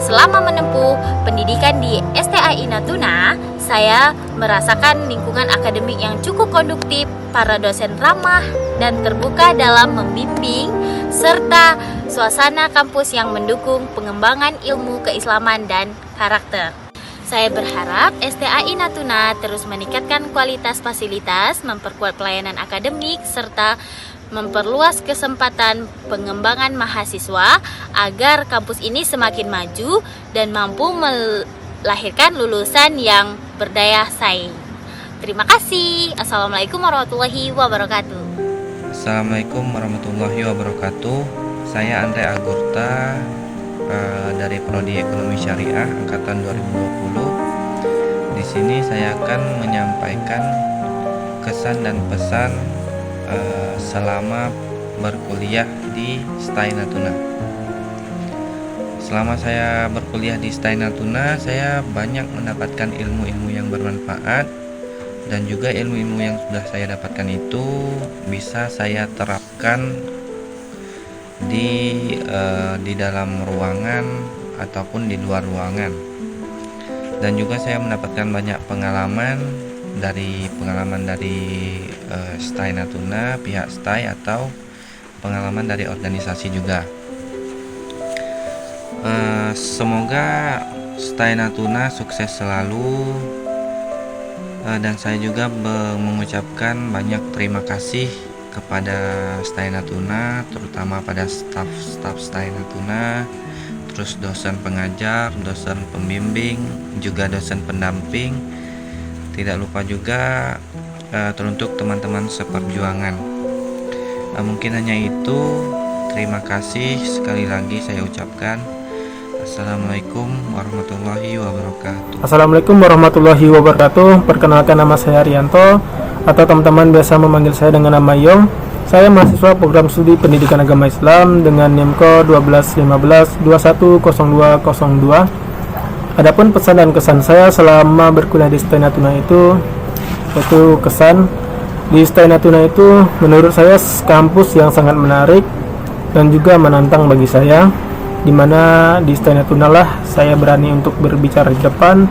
Selama menempuh pendidikan di STAI Natuna, saya merasakan lingkungan akademik yang cukup konduktif, para dosen ramah dan terbuka dalam membimbing, serta suasana kampus yang mendukung pengembangan ilmu keislaman dan karakter. Saya berharap STAI Natuna terus meningkatkan kualitas fasilitas, memperkuat pelayanan akademik, serta memperluas kesempatan pengembangan mahasiswa agar kampus ini semakin maju dan mampu melahirkan lulusan yang berdaya saing. Terima kasih. Assalamualaikum warahmatullahi wabarakatuh. Assalamualaikum warahmatullahi wabarakatuh. Saya Andre Agurta dari Prodi Ekonomi Syariah angkatan 2020. Di sini saya akan menyampaikan kesan dan pesan selama berkuliah di STAI Natuna. Selama saya berkuliah di STAI Natuna, saya banyak mendapatkan ilmu-ilmu yang bermanfaat, dan juga ilmu-ilmu yang sudah saya dapatkan itu bisa saya terapkan di dalam ruangan ataupun di luar ruangan. Dan juga saya mendapatkan banyak pengalaman dari STAI Natuna, pihak STAI, atau pengalaman dari organisasi juga. Semoga STAI Natuna sukses selalu, dan saya juga mengucapkan banyak terima kasih kepada STAI Natuna, terutama pada staf STAI Natuna, terus dosen pengajar, dosen pembimbing, juga dosen pendamping. Tidak lupa juga teruntuk teman-teman seperjuangan. Mungkin hanya itu. Terima kasih sekali lagi saya ucapkan. Assalamualaikum warahmatullahi wabarakatuh. Assalamualaikum warahmatullahi wabarakatuh. Perkenalkan, nama saya Rianto, atau teman-teman biasa memanggil saya dengan nama Yong. Saya mahasiswa program studi pendidikan agama Islam dengan NIMKO 1215210202. Adapun pesan dan kesan saya selama berkuliah di STAI Natuna itu kesan di STAI Natuna itu menurut saya kampus yang sangat menarik dan juga menantang bagi saya, di mana di STAI Natuna lah saya berani untuk berbicara di depan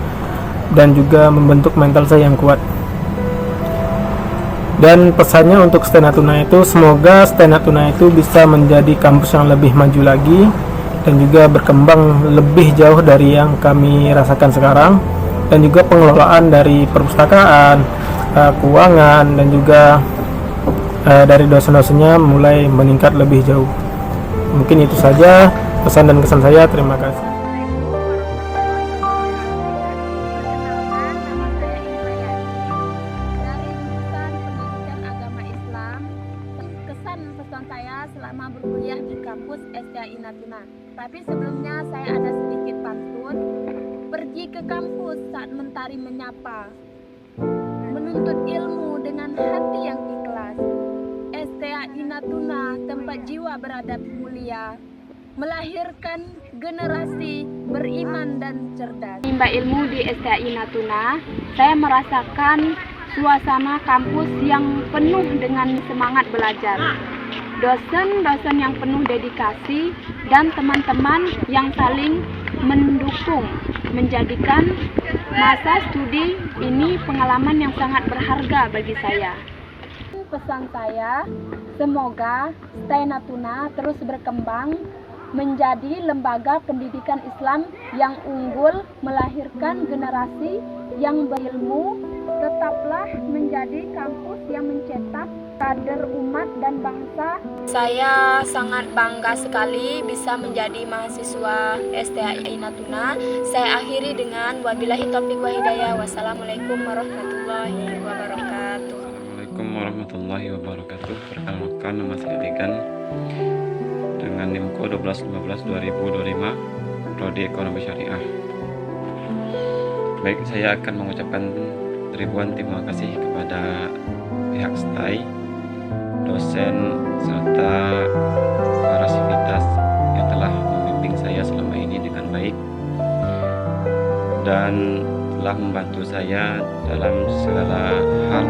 dan juga membentuk mental saya yang kuat. Dan pesannya untuk STAI Natuna itu, semoga STAI Natuna itu bisa menjadi kampus yang lebih maju lagi dan juga berkembang lebih jauh dari yang kami rasakan sekarang, dan juga pengelolaan dari perpustakaan, keuangan, dan juga dari dosen-dosennya mulai meningkat lebih jauh. Mungkin itu saja pesan dan kesan saya. Terima kasih. Kesan saya selama berkuliah di kampus STAI Natuna. Tapi sebelumnya saya ada sedikit pantun. Pergi ke kampus saat mentari menyapa, menuntut ilmu dengan hati yang ikhlas. STAI Natuna tempat jiwa beradab mulia, melahirkan generasi beriman dan cerdas. Menimba ilmu di STAI Natuna, saya merasakan suasana kampus yang penuh dengan semangat belajar. Dosen-dosen yang penuh dedikasi dan teman-teman yang saling mendukung menjadikan masa studi ini pengalaman yang sangat berharga bagi saya. Pesan saya, semoga STAI Natuna terus berkembang menjadi lembaga pendidikan Islam yang unggul, melahirkan generasi yang berilmu. Tetaplah menjadi kampus yang mencetak kader umat dan bangsa. Saya sangat bangga sekali bisa menjadi mahasiswa STAI Natuna. Saya akhiri dengan wabillahi taufiq wa hidayah. Wassalamualaikum warahmatullahi wabarakatuh. Assalamualaikum warahmatullahi wabarakatuh. Perkenalkan, nama saya Degan dengan NIMKO 1215-2025, Prodi Ekonomi Syariah. Baik, saya akan mengucapkan ribuan terima kasih kepada pihak STAI, dosen, serta para sivitas yang telah membimbing saya selama ini dengan baik dan telah membantu saya dalam segala hal,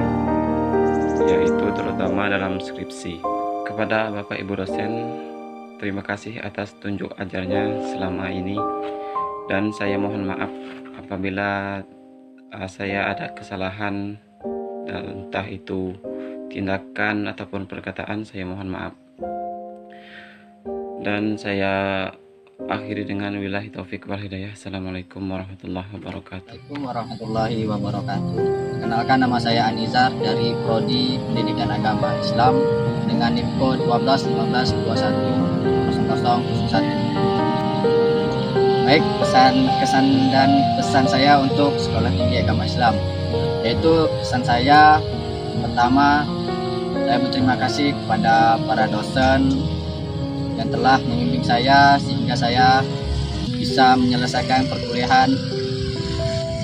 yaitu terutama dalam skripsi. Kepada Bapak Ibu dosen, terima kasih atas tunjuk ajarnya selama ini, dan saya mohon maaf apabila saya ada kesalahan, entah itu tindakan ataupun perkataan, saya mohon maaf. Dan saya akhiri dengan wilahi taufik wal hidayah. Assalamualaikum warahmatullahi wabarakatuh. Assalamualaikum warahmatullahi wabarakatuh. Perkenalkan, nama saya Anizar dari Prodi Pendidikan Agama Islam dengan NIM Code 1215210001. Baik, kesan dan pesan saya untuk Sekolah Tinggi Agama Islam, yaitu pesan saya pertama, saya berterima kasih kepada para dosen yang telah membimbing saya sehingga saya bisa menyelesaikan perkuliahan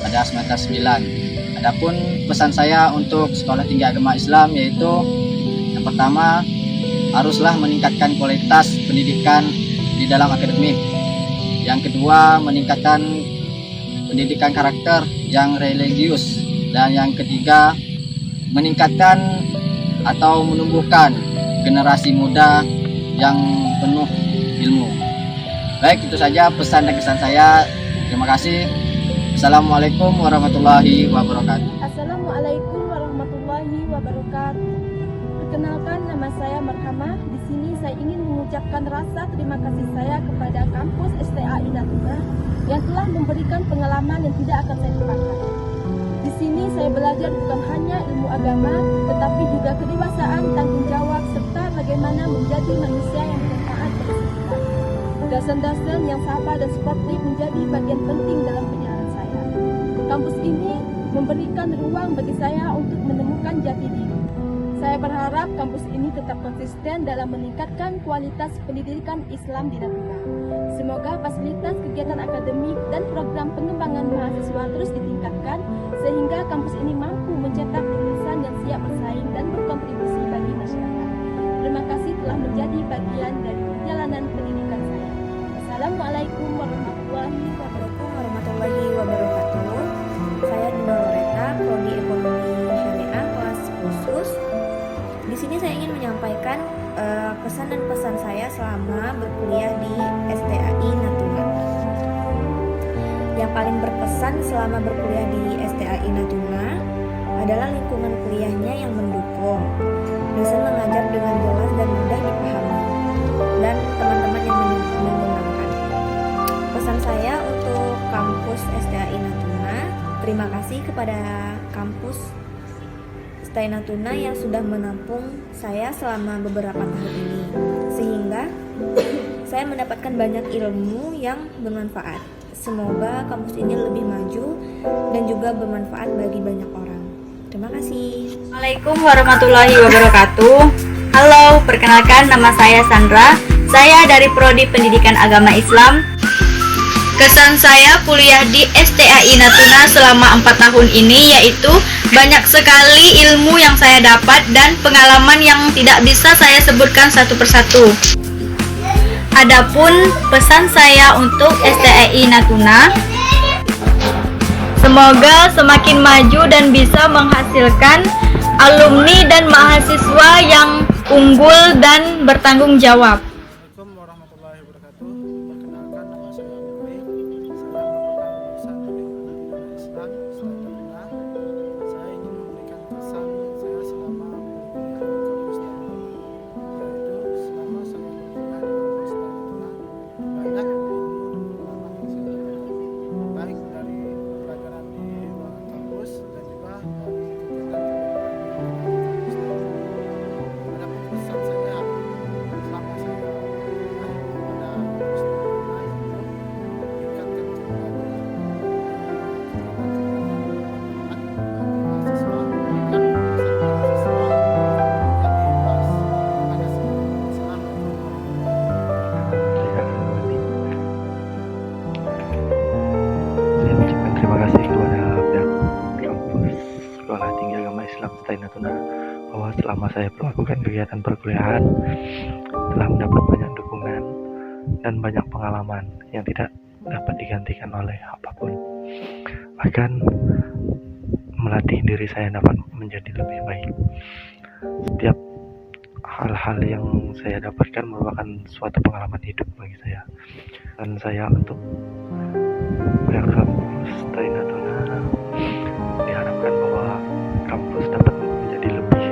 pada semester 9. Adapun pesan saya untuk Sekolah Tinggi Agama Islam yaitu yang pertama, haruslah meningkatkan kualitas pendidikan di dalam akademik. Yang kedua, meningkatkan pendidikan karakter yang religius. Dan yang ketiga, meningkatkan atau menumbuhkan generasi muda yang penuh ilmu. Baik, itu saja pesan dan kesan saya. Terima kasih. Assalamualaikum warahmatullahi wabarakatuh. Assalamualaikum warahmatullahi wabarakatuh. Perkenalkan, nama saya Marhamah. Di sini saya ingin mengucapkan rasa terima kasih saya kepada kampus STAI Natuna yang telah memberikan pengalaman yang tidak akan saya lupakan. Di sini saya belajar bukan hanya ilmu agama, tetapi juga kedewasaan, tanggung jawab, serta bagaimana menjadi manusia yang bermanfaat pada sekitar. Dosen-dosen yang sabar dan sportif menjadi bagian penting dalam perjalanan saya. Kampus ini memberikan ruang bagi saya untuk menemukan jati diri. Saya berharap kampus ini tetap konsisten dalam meningkatkan kualitas pendidikan Islam di Natuna. Semoga fasilitas kegiatan akademik dan program pengembangan mahasiswa terus ditingkatkan sehingga kampus ini mampu mencetak lulusan yang siap bersaing dan berkontribusi bagi masyarakat. Terima kasih telah menjadi bagian dari perjalanan pendidikan saya. Assalamualaikum warahmatullahi wabarakatuh. Saya Dina Loreta, Prodi Ekonomi Syariah kelas khusus. Di sini saya ingin menyampaikan kesan dan pesan saya selama berkuliah di STAI Natuna. Yang paling berkesan selama berkuliah di STAI Natuna adalah lingkungan kuliahnya yang mendukung. Dosen mengajar dengan jelas dan mudah dipahami, dan teman-teman yang menyenangkan. Pesan saya untuk kampus STAI Natuna, terima kasih kepada kampus STAI Natuna yang sudah menampung saya selama beberapa tahun ini, sehingga saya mendapatkan banyak ilmu yang bermanfaat. Semoga kampus ini lebih maju dan juga bermanfaat bagi banyak orang. Terima kasih. Assalamualaikum warahmatullahi wabarakatuh. Halo, perkenalkan nama saya Sandra. Saya dari Prodi Pendidikan Agama Islam. Kesan saya kuliah di STAI Natuna selama 4 tahun ini yaitu banyak sekali ilmu yang saya dapat dan pengalaman yang tidak bisa saya sebutkan satu persatu. Adapun pesan saya untuk STAI Natuna, semoga semakin maju dan bisa menghasilkan alumni dan mahasiswa yang unggul dan bertanggung jawab. Terima kasih kepada pihak kampus Sekolah Tinggi Agama Islam STAI Natuna bahwa selama saya melakukan kegiatan perkuliahan telah mendapat banyak dukungan dan banyak pengalaman yang tidak dapat digantikan oleh apapun. Bahkan melatih diri saya dapat menjadi lebih baik. Setiap hal-hal yang saya dapatkan merupakan suatu pengalaman hidup bagi saya. Dan saya untuk pihak kampus STAI Natuna diharapkan bahwa kampus dapat menjadi lebih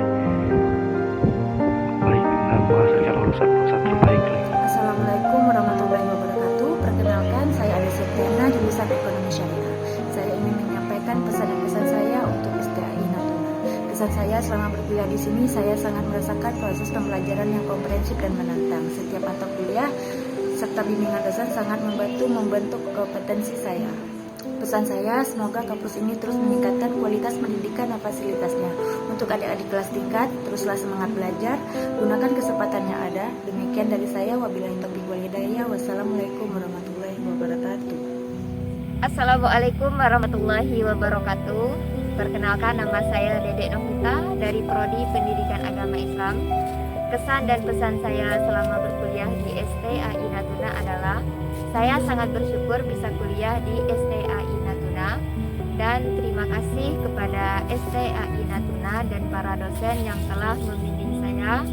baik dan menghasilkan lulusan-lulusan terbaik. Assalamualaikum warahmatullahi wabarakatuh. berkuliah di sini, saya sangat merasakan proses pembelajaran yang komprehensif dan menantang. Setiap mata kuliah serta bimbingan dosen sangat membentuk kompetensi saya. Pesan saya, semoga kampus ini terus meningkatkan kualitas pendidikan dan fasilitasnya. Untuk adik-adik kelas tingkat, teruslah semangat belajar, gunakan kesempatan yang ada. Demikian dari saya, wabillahi taufiq wal hidayah. Wassalamualaikum warahmatullahi wabarakatuh. Assalamualaikum warahmatullahi wabarakatuh. Perkenalkan, nama saya Dedek Novita dari Prodi Pendidikan Agama Islam. Kesan dan pesan saya selama berkuliah di STAI Natuna adalah saya sangat bersyukur bisa kuliah di STAI Natuna dan terima kasih kepada STAI Natuna dan para dosen yang telah membimbing saya.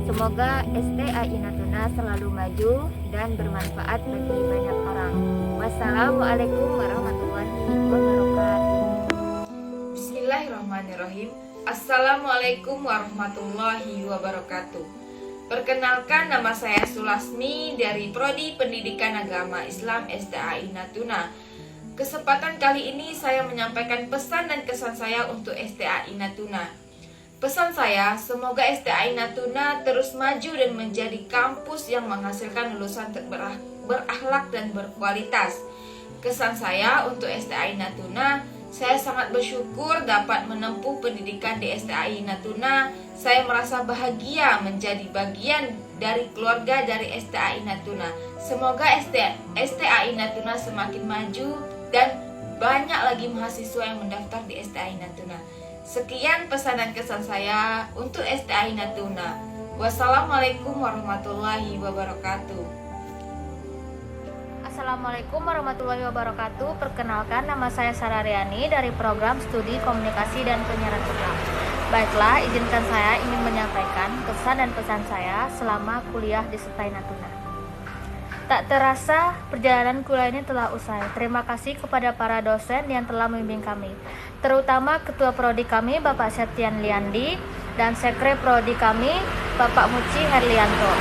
Semoga STAI Natuna selalu maju dan bermanfaat bagi banyak orang. Wassalamualaikum warahmatullahi wabarakatuh. Bismillahirrahmanirrahim. Assalamualaikum warahmatullahi wabarakatuh. Perkenalkan, nama saya Sulasmi dari Prodi Pendidikan Agama Islam STAI Natuna. Kesempatan kali ini saya menyampaikan pesan dan kesan saya untuk STAI Natuna. Pesan saya, semoga STAI Natuna terus maju dan menjadi kampus yang menghasilkan lulusan berakhlak dan berkualitas. Kesan saya untuk STAI Natuna, saya sangat bersyukur dapat menempuh pendidikan di STAI Natuna. Saya merasa bahagia menjadi bagian dari keluarga dari STAI Natuna. Semoga STAI Natuna semakin maju dan banyak lagi mahasiswa yang mendaftar di STAI Natuna. Sekian pesan dan kesan saya untuk STAI Natuna. Wassalamualaikum warahmatullahi wabarakatuh. Assalamualaikum warahmatullahi wabarakatuh. Perkenalkan, nama saya Sarah Riani dari program studi komunikasi dan penyiaran Islam. Baiklah, izinkan saya ingin menyampaikan kesan dan pesan saya selama kuliah di STAI Natuna. Tak terasa perjalanan kuliah ini telah usai. Terima kasih kepada para dosen yang telah membimbing kami, terutama Ketua Prodi kami Bapak Septian Liandi dan Sekre Prodi kami Bapak Muci Herlianto,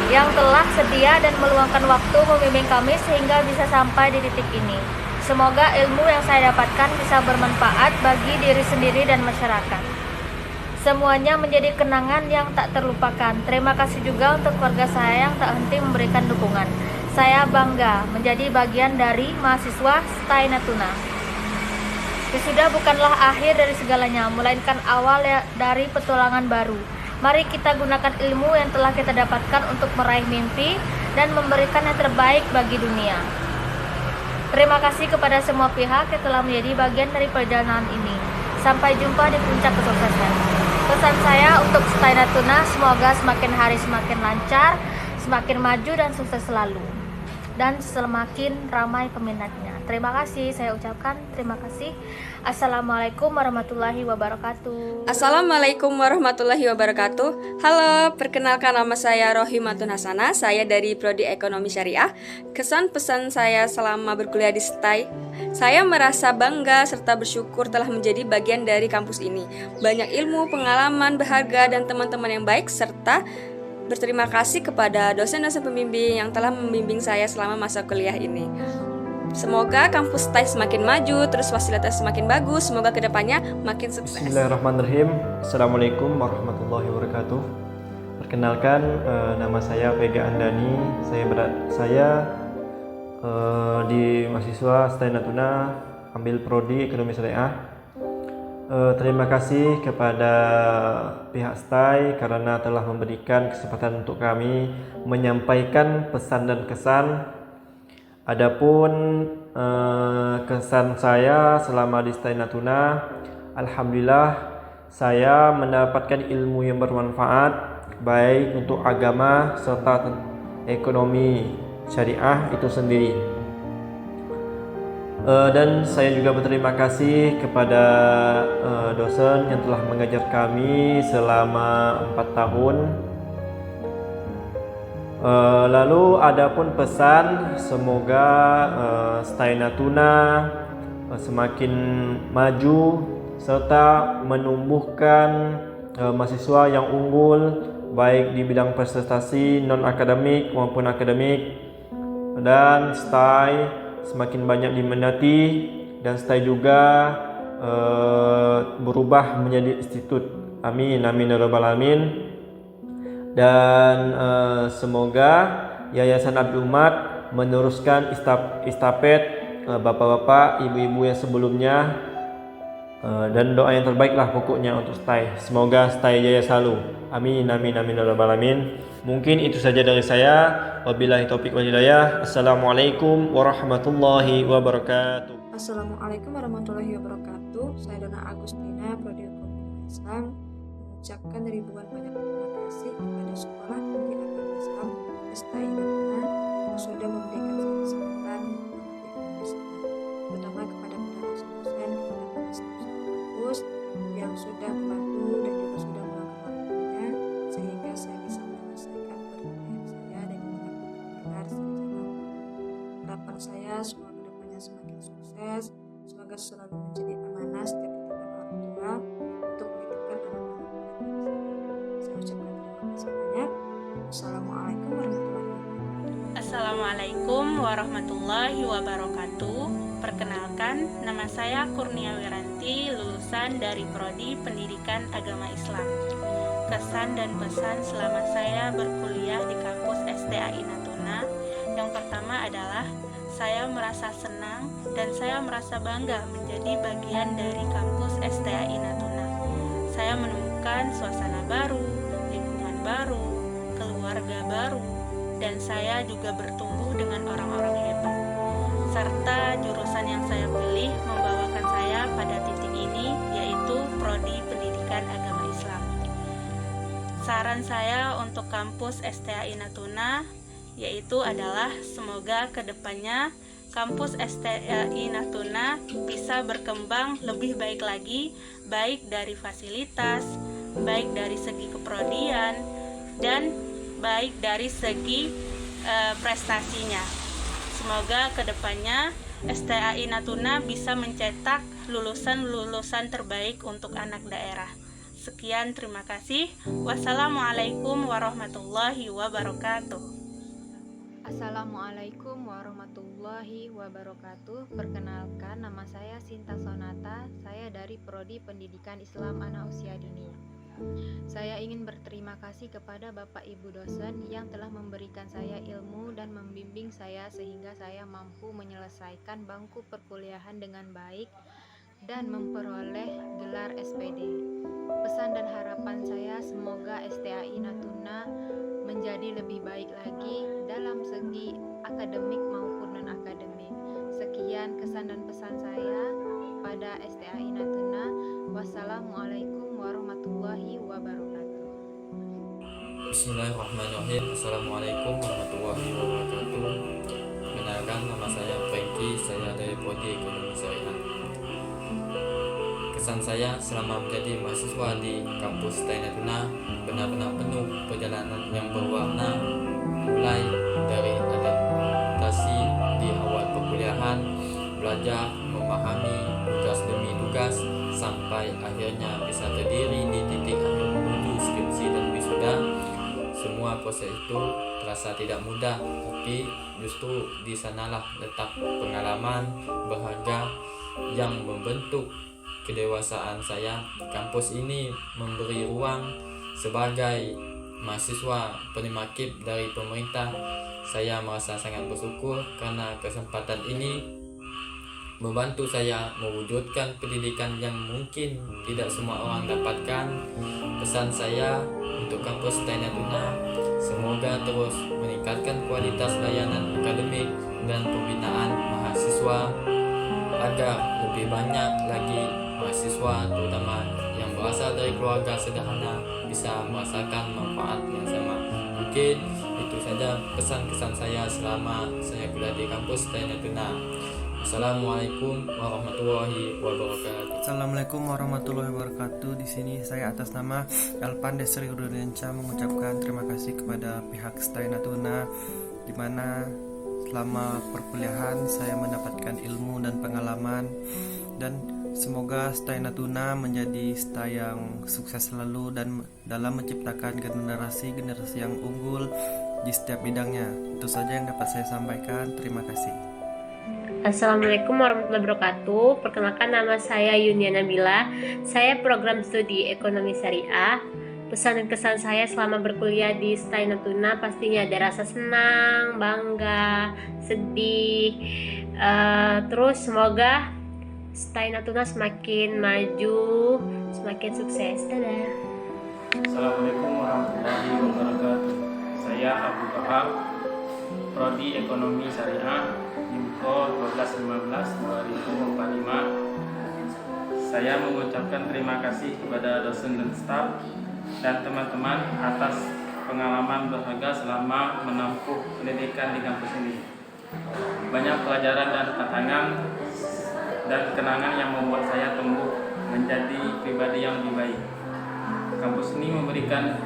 yang telah setia dan meluangkan waktu membimbing kami sehingga bisa sampai di titik ini. Semoga ilmu yang saya dapatkan bisa bermanfaat bagi diri sendiri dan masyarakat. Semuanya menjadi kenangan yang tak terlupakan. Terima kasih juga untuk keluarga saya yang tak henti memberikan dukungan. Saya bangga menjadi bagian dari mahasiswa STAI Natuna. Wisuda bukanlah akhir dari segalanya, melainkan awal dari petualangan baru. Mari kita gunakan ilmu yang telah kita dapatkan untuk meraih mimpi dan memberikan yang terbaik bagi dunia. Terima kasih kepada semua pihak yang telah menjadi bagian dari perjalanan ini. Sampai jumpa di puncak kesuksesan. Pesan saya untuk STAI Natuna, semoga semakin hari semakin lancar, semakin maju dan sukses selalu, dan semakin ramai peminatnya. Terima kasih, saya ucapkan terima kasih. Assalamualaikum warahmatullahi wabarakatuh. Assalamualaikum warahmatullahi wabarakatuh. Halo, perkenalkan nama saya Rohimatun Hasanah. Saya dari Prodi Ekonomi Syariah. Kesan pesan saya selama berkuliah di STAI, saya merasa bangga serta bersyukur telah menjadi bagian dari kampus ini. Banyak ilmu, pengalaman berharga dan teman-teman yang baik, serta berterima kasih kepada dosen-dosen pembimbing yang telah membimbing saya selama masa kuliah ini. Semoga kampus STAI semakin maju, terus fasilitas semakin bagus, semoga kedepannya makin sukses. Bismillahirrahmanirrahim. Assalamualaikum warahmatullahi wabarakatuh. Perkenalkan, nama saya Vega Andani. Saya di mahasiswa STAI Natuna, ambil Prodi Ekonomi Syariah. Terima kasih kepada pihak STAI karena telah memberikan kesempatan untuk kami menyampaikan pesan dan kesan. Adapun kesan saya selama di STAI Natuna, alhamdulillah saya mendapatkan ilmu yang bermanfaat baik untuk agama serta ekonomi syariah itu sendiri. Dan saya juga berterima kasih kepada dosen yang telah mengajar kami selama 4 tahun. Lalu adapun pesan, semoga STAI Natuna semakin maju serta menumbuhkan mahasiswa yang unggul baik di bidang prestasi non akademik maupun akademik, dan STAI semakin banyak diminati, dan STAI juga berubah menjadi institut. Amin, amin ya rabbal alamin. Dan semoga Yayasan Abdi Umat meneruskan estafet bapak-bapak, ibu-ibu yang sebelumnya, dan doa yang terbaik lah pokoknya untuk STAI. Semoga STAI jaya selalu. Amin, amin, amin ya rabbal alamin. Mungkin itu saja dari saya. Wabillahi taufik wal hidayah. Assalamualaikum warahmatullahi wabarakatuh. Assalamualaikum warahmatullahi wabarakatuh. Saya Dona Agustina, Prodi Ekonomi Islam, mengucapkan ribuan banyak terima kasih kepada Sekolah Tinggi Agama Islam STAI Natuna yang sudah memberikan saya kesempatan mengikuti ekonomi Islam, terutama kepada para dosen, kepada para staf kampus yang sudah membantu dan juga sudah meluangkan waktunya sehingga saya bisa menyelesaikan perkuliahan saya dan mendapatkan gelar sarjana. Harapan saya semoga kedepannya semakin sukses, semoga selalu menjadi amanah setiap titipan orang tua untuk menitipkan anak-anak kepada saya. Saya ucapkan terima kasih banyak. Assalamualaikum warahmatullahi wabarakatuh. Assalamualaikum warahmatullahi wabarakatuh. Perkenalkan, nama saya Kurnia Wiranti, lulusan dari Prodi Pendidikan Agama Islam. Kesan dan pesan selama saya berkuliah di kampus STAI Natuna, yang pertama adalah saya merasa senang dan saya merasa bangga menjadi bagian dari kampus STAI Natuna. Saya menemukan suasana baru, lingkungan baru, keluarga baru, dan saya juga bertumbuh dengan orang-orang hebat. Serta jurusan yang saya pilih membawakan saya pada titik ini, yaitu Prodi Pendidikan Agama Islam. Saran saya untuk kampus STAI Natuna yaitu adalah semoga kedepannya kampus STAI Natuna bisa berkembang lebih baik lagi, baik dari fasilitas, baik dari segi keprodian, dan baik dari segi prestasinya. Semoga kedepannya STAI Natuna bisa mencetak lulusan-lulusan terbaik untuk anak daerah. Sekian, terima kasih. Wassalamualaikum warahmatullahi wabarakatuh. Assalamualaikum warahmatullahi wabarakatuh. Perkenalkan, nama saya Sinta Sonata. Saya dari Prodi Pendidikan Islam Anak Usia Dini. Saya ingin berterima kasih kepada Bapak Ibu dosen yang telah memberikan saya ilmu dan membimbing saya sehingga saya mampu menyelesaikan bangku perkuliahan dengan baik dan memperoleh gelar SPD. Pesan dan harapan saya semoga STAI Natuna menjadi lebih baik lagi dalam segi akademik maupun non-akademik. Sekian kesan dan pesan saya pada STAI Natuna. Wassalamualaikum warahmatullahi wabarakatuh. Bismillahirrahmanirrahim. Assalamualaikum warahmatullahi wabarakatuh. Kenalkan, nama saya Franky, saya dari Prodi Ekonomi Syariah. Kesan saya selama menjadi mahasiswa di kampus STAI Natuna benar-benar penuh perjalanan yang berwarna, mulai dari adaptasi di awal perkuliahan, belajar, memahami tugas demi tugas, sampai akhirnya bisa terdiri di titik akhir menuju skripsi dan wisuda. Semua proses itu terasa tidak mudah, tapi justru di sanalah letak pengalaman berharga yang membentuk kedewasaan saya. Kampus ini memberi ruang sebagai mahasiswa penerima KIP dari pemerintah. Saya merasa sangat bersyukur karena kesempatan ini membantu saya mewujudkan pendidikan yang mungkin tidak semua orang dapatkan. Pesan saya untuk kampus STAI Natuna, semoga terus meningkatkan kualitas layanan akademik dan pembinaan mahasiswa agar lebih banyak lagi mahasiswa, terutama yang berasal dari keluarga sederhana, bisa merasakan manfaat yang sama. Mungkin itu saja pesan-kesan saya selama saya kuliah di kampus STAI Natuna. Assalamualaikum warahmatullahi wabarakatuh. Assalamualaikum warahmatullahi wabarakatuh. Di sini saya atas nama Elpan Desri Rudenca mengucapkan terima kasih kepada pihak STAI Natuna, di mana selama perkuliahan saya mendapatkan ilmu dan pengalaman, dan semoga STAI Natuna menjadi STAI yang sukses selalu dan dalam menciptakan generasi-generasi yang unggul di setiap bidangnya. Itu saja yang dapat saya sampaikan. Terima kasih. Assalamualaikum warahmatullahi wabarakatuh. Perkenalkan, nama saya Yunia Nabila. Saya program studi ekonomi syariah. Pesan dan kesan saya selama berkuliah di STAI Natuna pastinya ada rasa senang, bangga, sedih. Terus semoga STAI Natuna semakin maju, semakin sukses. Dadah. Assalamualaikum warahmatullahi wabarakatuh. Saya Abu Bakar, Prodi Ekonomi Syariah, Info 1215 2045. Saya mengucapkan terima kasih kepada dosen dan staf dan teman-teman atas pengalaman berharga selama menempuh pendidikan di kampus ini. Banyak pelajaran dan tantangan dan kenangan yang membuat saya tumbuh menjadi pribadi yang lebih baik. Kampus ini memberikan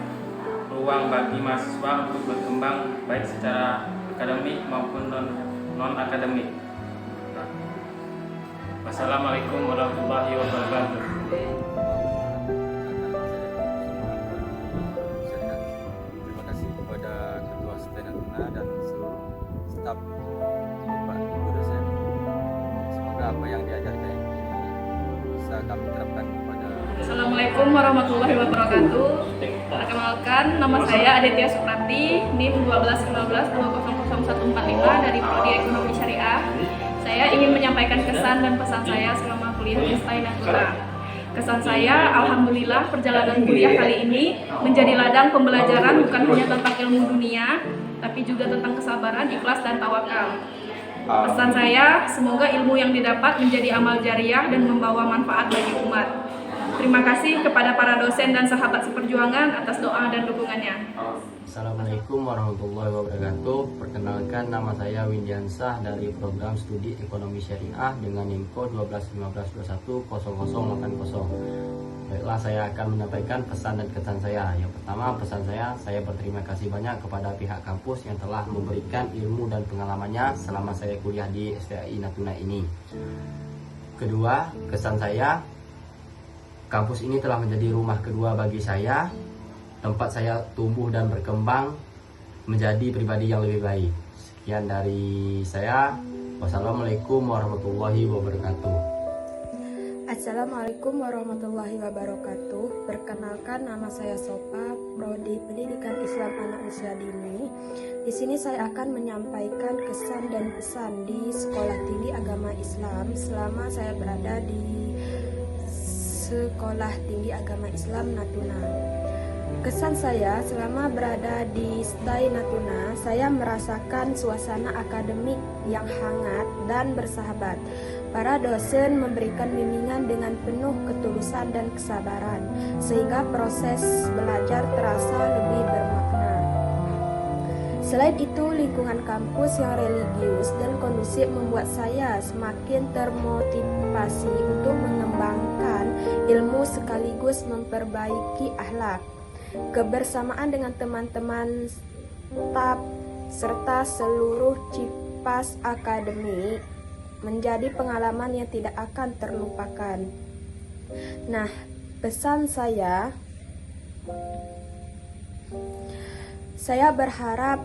ruang bagi mahasiswa untuk berkembang baik secara akademik maupun non-akademik. Wassalamualaikum warahmatullahi wabarakatuh. Terima kasih kepada Ketua STAI Natuna dan seluruh staf Bapak Ibu dosen. Semoga apa yang diajarkan ini bisa kami terapkan kepada. Assalamualaikum warahmatullahi wabarakatuh. Perkenalkan, nama saya Aditya Suprati, NIM 12102000145 dari Prodi Ekonomi Syariah. Saya ingin menyampaikan kesan dan pesan saya selama kuliah di STAI Natuna. Kesan saya, alhamdulillah perjalanan kuliah kali ini menjadi ladang pembelajaran bukan hanya tentang ilmu dunia, tapi juga tentang kesabaran, ikhlas, dan tawakal. Pesan saya, semoga ilmu yang didapat menjadi amal jariah dan membawa manfaat bagi umat. Terima kasih kepada para dosen dan sahabat seperjuangan atas doa dan dukungannya. Assalamualaikum warahmatullahi wabarakatuh. Perkenalkan, nama saya Windiansah dari program studi ekonomi syariah dengan info 1215210080. Baiklah, saya akan menyampaikan pesan dan kesan saya. Yang pertama, pesan saya berterima kasih banyak kepada pihak kampus yang telah memberikan ilmu dan pengalamannya selama saya kuliah di STAI Natuna ini. Kedua, kesan saya, kampus ini telah menjadi rumah kedua bagi saya, tempat saya tumbuh dan berkembang menjadi pribadi yang lebih baik. Sekian dari saya. Wassalamualaikum warahmatullahi wabarakatuh. Assalamualaikum warahmatullahi wabarakatuh. Perkenalkan, nama saya Sopa, Prodi Pendidikan Islam Anak Usia Dini. Di sini saya akan menyampaikan kesan dan pesan di Sekolah Tinggi Agama Islam selama saya berada di Sekolah Tinggi Agama Islam Natuna. Kesan saya selama berada di STAI Natuna, saya merasakan suasana akademik yang hangat dan bersahabat. Para dosen memberikan bimbingan dengan penuh ketulusan dan kesabaran, sehingga proses belajar terasa lebih bermakna. Selain itu, lingkungan kampus yang religius dan kondusif membuat saya semakin termotivasi untuk mengembangkan ilmu sekaligus memperbaiki akhlak. Kebersamaan dengan teman-teman staf serta seluruh cipas akademik menjadi pengalaman yang tidak akan terlupakan. Nah, pesan saya berharap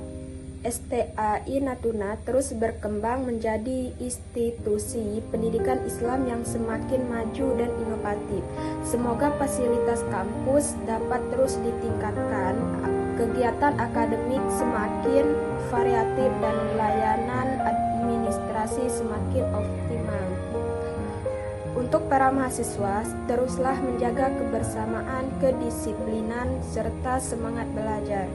STAI Natuna terus berkembang menjadi institusi pendidikan Islam yang semakin maju dan inovatif. Semoga fasilitas kampus dapat terus ditingkatkan, kegiatan akademik semakin variatif dan layanan administrasi semakin optimal. Untuk para mahasiswa, teruslah menjaga kebersamaan, kedisiplinan, serta semangat belajar.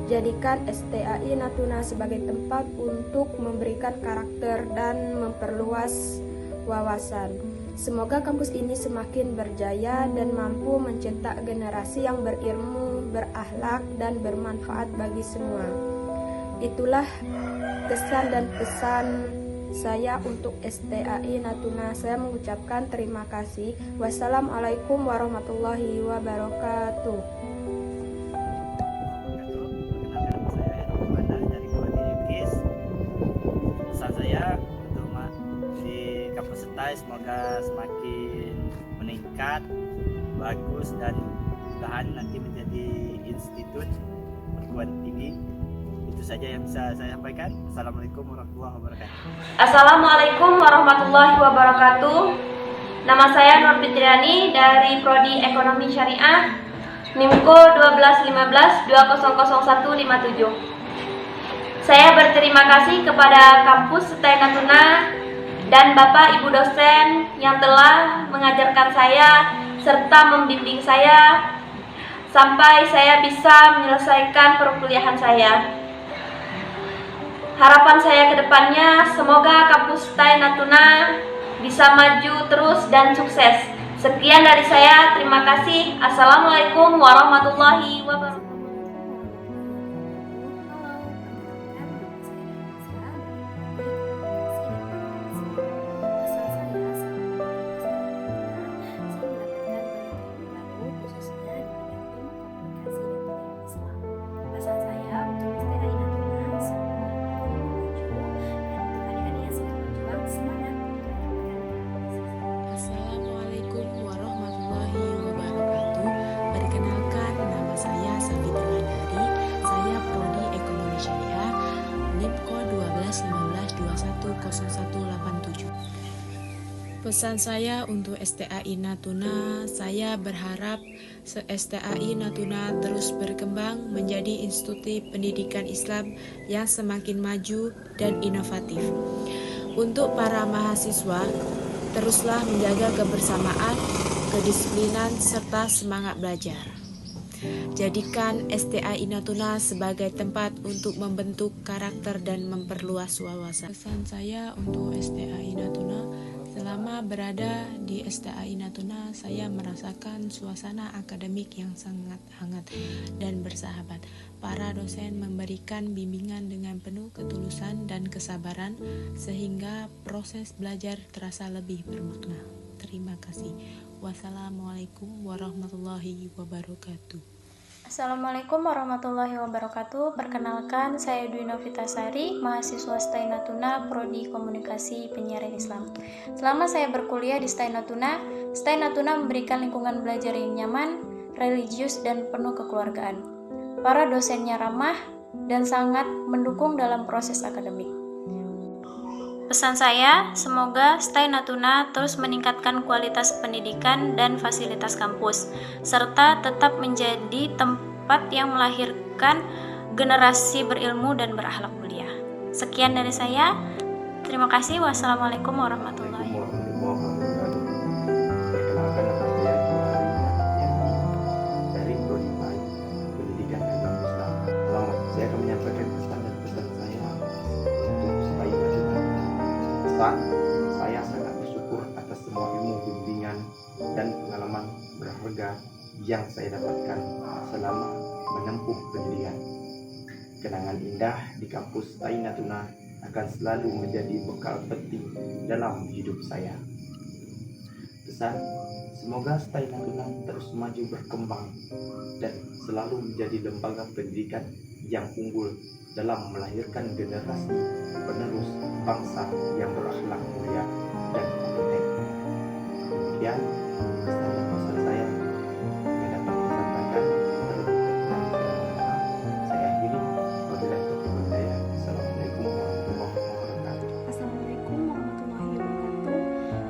Jadikan STAI Natuna sebagai tempat untuk memberikan karakter dan memperluas wawasan. Semoga kampus ini semakin berjaya dan mampu mencetak generasi yang berilmu, berakhlak, dan bermanfaat bagi semua. Itulah kesan dan pesan saya untuk STAI Natuna. Saya mengucapkan terima kasih. Wassalamualaikum warahmatullahi wabarakatuh. Pesan saya untuk di kampus STAI semoga semakin meningkat, bagus, dan mudah-mudahan nanti menjadi institut perguruan tinggi. Itu saja yang bisa saya sampaikan. Assalamualaikum warahmatullahi wabarakatuh. Assalamualaikum warahmatullahi wabarakatuh. Nama saya Nur Fitriani dari Prodi Ekonomi Syariah, NIMKO 1215200157. Saya berterima kasih kepada Kampus Setai Natuna dan Bapak Ibu dosen yang telah mengajarkan saya serta membimbing saya sampai saya bisa menyelesaikan perkuliahan saya. Harapan saya ke depannya, semoga Kampus Setai Natuna bisa maju terus dan sukses. Sekian dari saya, terima kasih. Assalamualaikum warahmatullahi wabarakatuh. Assalamualaikum warahmatullahi wabarakatuh. Perkenalkan, nama saya Safitri Wandari. Saya Prodi Ekonomi Syariah, NIMKO 1215210187. Pesan saya untuk STAI Natuna, saya berharap STAI Natuna terus berkembang menjadi institusi pendidikan Islam yang semakin maju dan inovatif. Untuk para mahasiswa, teruslah menjaga kebersamaan, kedisiplinan, serta semangat belajar. Jadikan STAI Natuna sebagai tempat untuk membentuk karakter dan memperluas wawasan. Pesan saya untuk STAI Natuna, selama berada di STAI Natuna, saya merasakan suasana akademik yang sangat hangat dan bersahabat. Para dosen memberikan bimbingan dengan penuh ketulusan dan kesabaran, sehingga proses belajar terasa lebih bermakna. Terima kasih. Wassalamualaikum warahmatullahi wabarakatuh. Assalamualaikum warahmatullahi wabarakatuh. Perkenalkan, saya Dwi Novitasari, mahasiswa STAI Natuna, Prodi Komunikasi Penyiaran Islam. Selama saya berkuliah di STAI Natuna memberikan lingkungan belajar yang nyaman, religius, dan penuh kekeluargaan. Para dosennya ramah dan sangat mendukung dalam proses akademik. Pesan saya, semoga STAI Natuna terus meningkatkan kualitas pendidikan dan fasilitas kampus, serta tetap menjadi tempat yang melahirkan generasi berilmu dan berakhlak mulia. Sekian dari saya, terima kasih. Wassalamualaikum warahmatullahi wabarakatuh. Perkenalkan, nama saya dari Prodi Pendidikan Agama Islam. Saya akan menyampaikan pesan dan pesan saya untuk STAI Natuna. Saya sangat bersyukur atas semua ilmu bimbingan dan pengalaman berharga yang saya dapatkan selama menempuh pendidikan. Kenangan indah di kampus STAI Natuna akan selalu menjadi bekal penting dalam hidup saya. Pesan, semoga STAI Natuna terus maju berkembang dan selalu menjadi lembaga pendidikan yang unggul dalam melahirkan generasi penerus bangsa yang berakhlak mulia dan kompeten. Demikian pesan saya yang dapat disampaikan. Saya akhiri. Wabillahi taufiq wal hidayah. Assalamualaikum warahmatullahi wabarakatuh. Assalamualaikum warahmatullahi wabarakatuh.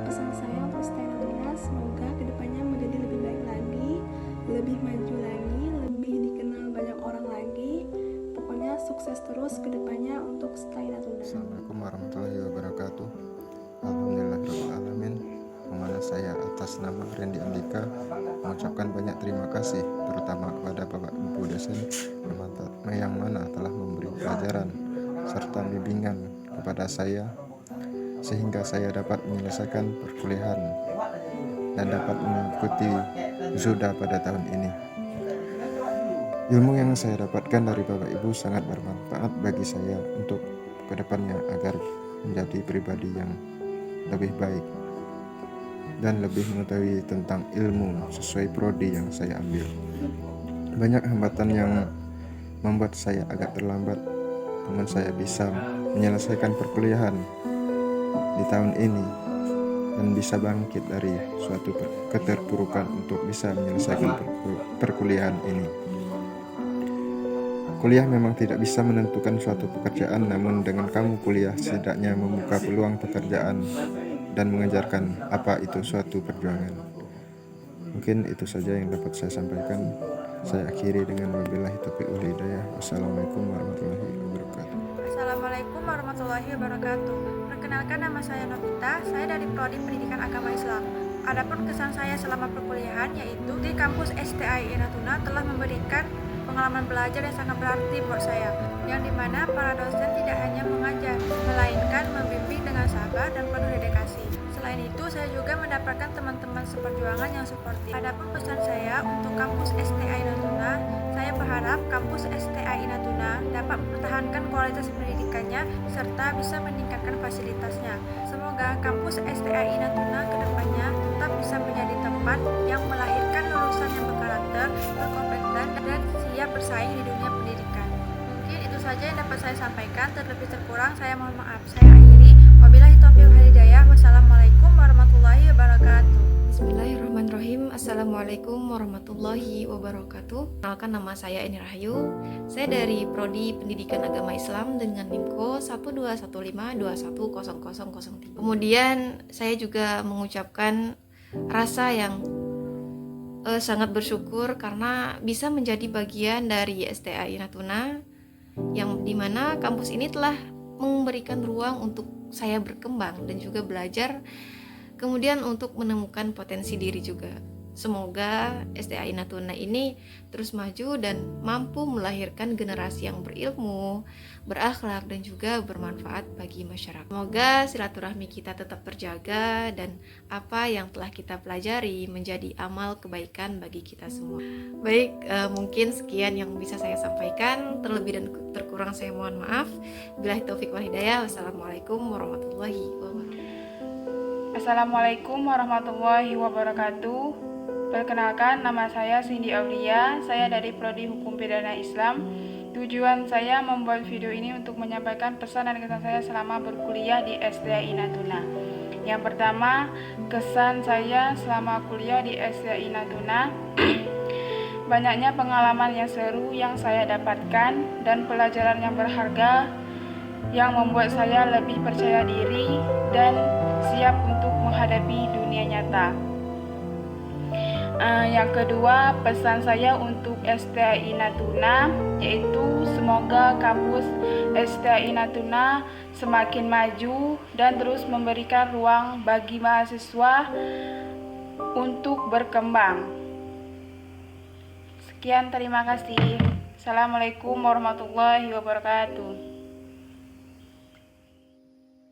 Pesan saya untuk STAI Natuna, semoga kedepannya menjadi lebih baik lagi, lebih maju lagi, lebih dikenal banyak orang lagi. Pokoknya sukses terus kedepannya untuk STAI Natuna. Assalamualaikum warahmatullahi wabarakatuh. Alhamdulillahirrahmanirrahim. Mengenai saya atas nama Randy Andika mengucapkan banyak terima kasih, terutama kepada Bapak Ibu dosen yang mana telah memberi pelajaran serta bimbingan kepada saya sehingga saya dapat menyelesaikan perkuliahan dan dapat mengikuti wisuda pada tahun ini. Ilmu yang saya dapatkan dari Bapak Ibu sangat bermanfaat bagi saya untuk kedepannya agar menjadi pribadi yang lebih baik dan lebih mengetahui tentang ilmu sesuai prodi yang saya ambil. Banyak hambatan yang membuat saya agak terlambat, namun saya bisa menyelesaikan perkuliahan di tahun ini dan bisa bangkit dari suatu keterpurukan untuk bisa menyelesaikan perkuliahan ini. Kuliah memang tidak bisa menentukan suatu pekerjaan, namun dengan kamu kuliah setidaknya membuka peluang pekerjaan dan mengajarkan apa itu suatu perjuangan. Mungkin itu saja yang dapat saya sampaikan. Saya akhiri dengan wabillahi taufiq wal hidayah. Wassalamualaikum warahmatullahi wabarakatuh. Assalamualaikum warahmatullahi wabarakatuh. Perkenalkan, nama saya Novita, saya dari Prodi Pendidikan Agama Islam. Adapun kesan saya selama perkuliahan yaitu di kampus STAI Natuna telah memberikan pengalaman belajar yang sangat berarti buat saya, yang dimana para dosen tidak hanya mengajar, melainkan membimbing dengan sabar dan penuh dedikasi. Selain itu, saya juga mendapatkan teman-teman seperjuangan yang seperti. Adapun pesan saya untuk kampus STAI Natuna, saya berharap kampus STAI Natuna dapat mempertahankan kualitas pendidikannya serta bisa meningkatkan fasilitasnya. Semoga kampus STAI Natuna kedepannya tetap bisa menjadi tempat yang melahirkan lulusan yang berkarakter, berkompeten, dan siap bersaing di dunia pendidikan. Mungkin itu saja yang dapat saya sampaikan. Terlebih terkurang saya mohon maaf. Saya akhiri. Wabillahi taufiq wal hidayah. Wassalamualaikum warahmatullahi wabarakatuh. Bismillahirrahmanirrahim. Assalamualaikum warahmatullahi wabarakatuh. Kenalkan, nama saya Eni Rahayu. Saya dari Prodi Pendidikan Agama Islam dengan NIMKO 12152100003. Kemudian saya juga mengucapkan rasa yang sangat bersyukur karena bisa menjadi bagian dari STAI Natuna, yang dimana kampus ini telah memberikan ruang untuk saya berkembang dan juga belajar, kemudian untuk menemukan potensi diri juga. Semoga STAI Natuna ini terus maju dan mampu melahirkan generasi yang berilmu, berakhlak, dan juga bermanfaat bagi masyarakat. Semoga silaturahmi kita tetap terjaga dan apa yang telah kita pelajari menjadi amal kebaikan bagi kita semua. Baik, mungkin sekian yang bisa saya sampaikan. Terlebih dan terkurang saya mohon maaf. Billahi taufiq wal hidayah. Wassalamualaikum warahmatullahi wabarakatuh. Assalamualaikum warahmatullahi wabarakatuh. Perkenalkan, nama saya Cindy Aulia, saya dari Prodi Hukum Pidana Islam. Tujuan saya membuat video ini untuk menyampaikan pesan dan kesan saya selama berkuliah di STAI Natuna. Yang pertama, kesan saya selama kuliah di STAI Natuna, banyaknya pengalaman yang seru yang saya dapatkan dan pelajaran yang berharga yang membuat saya lebih percaya diri dan siap untuk menghadapi dunia nyata. Yang kedua, pesan saya untuk STAI Natuna yaitu semoga kampus STAI Natuna semakin maju dan terus memberikan ruang bagi mahasiswa untuk berkembang. Sekian, terima kasih. Assalamualaikum warahmatullahi wabarakatuh.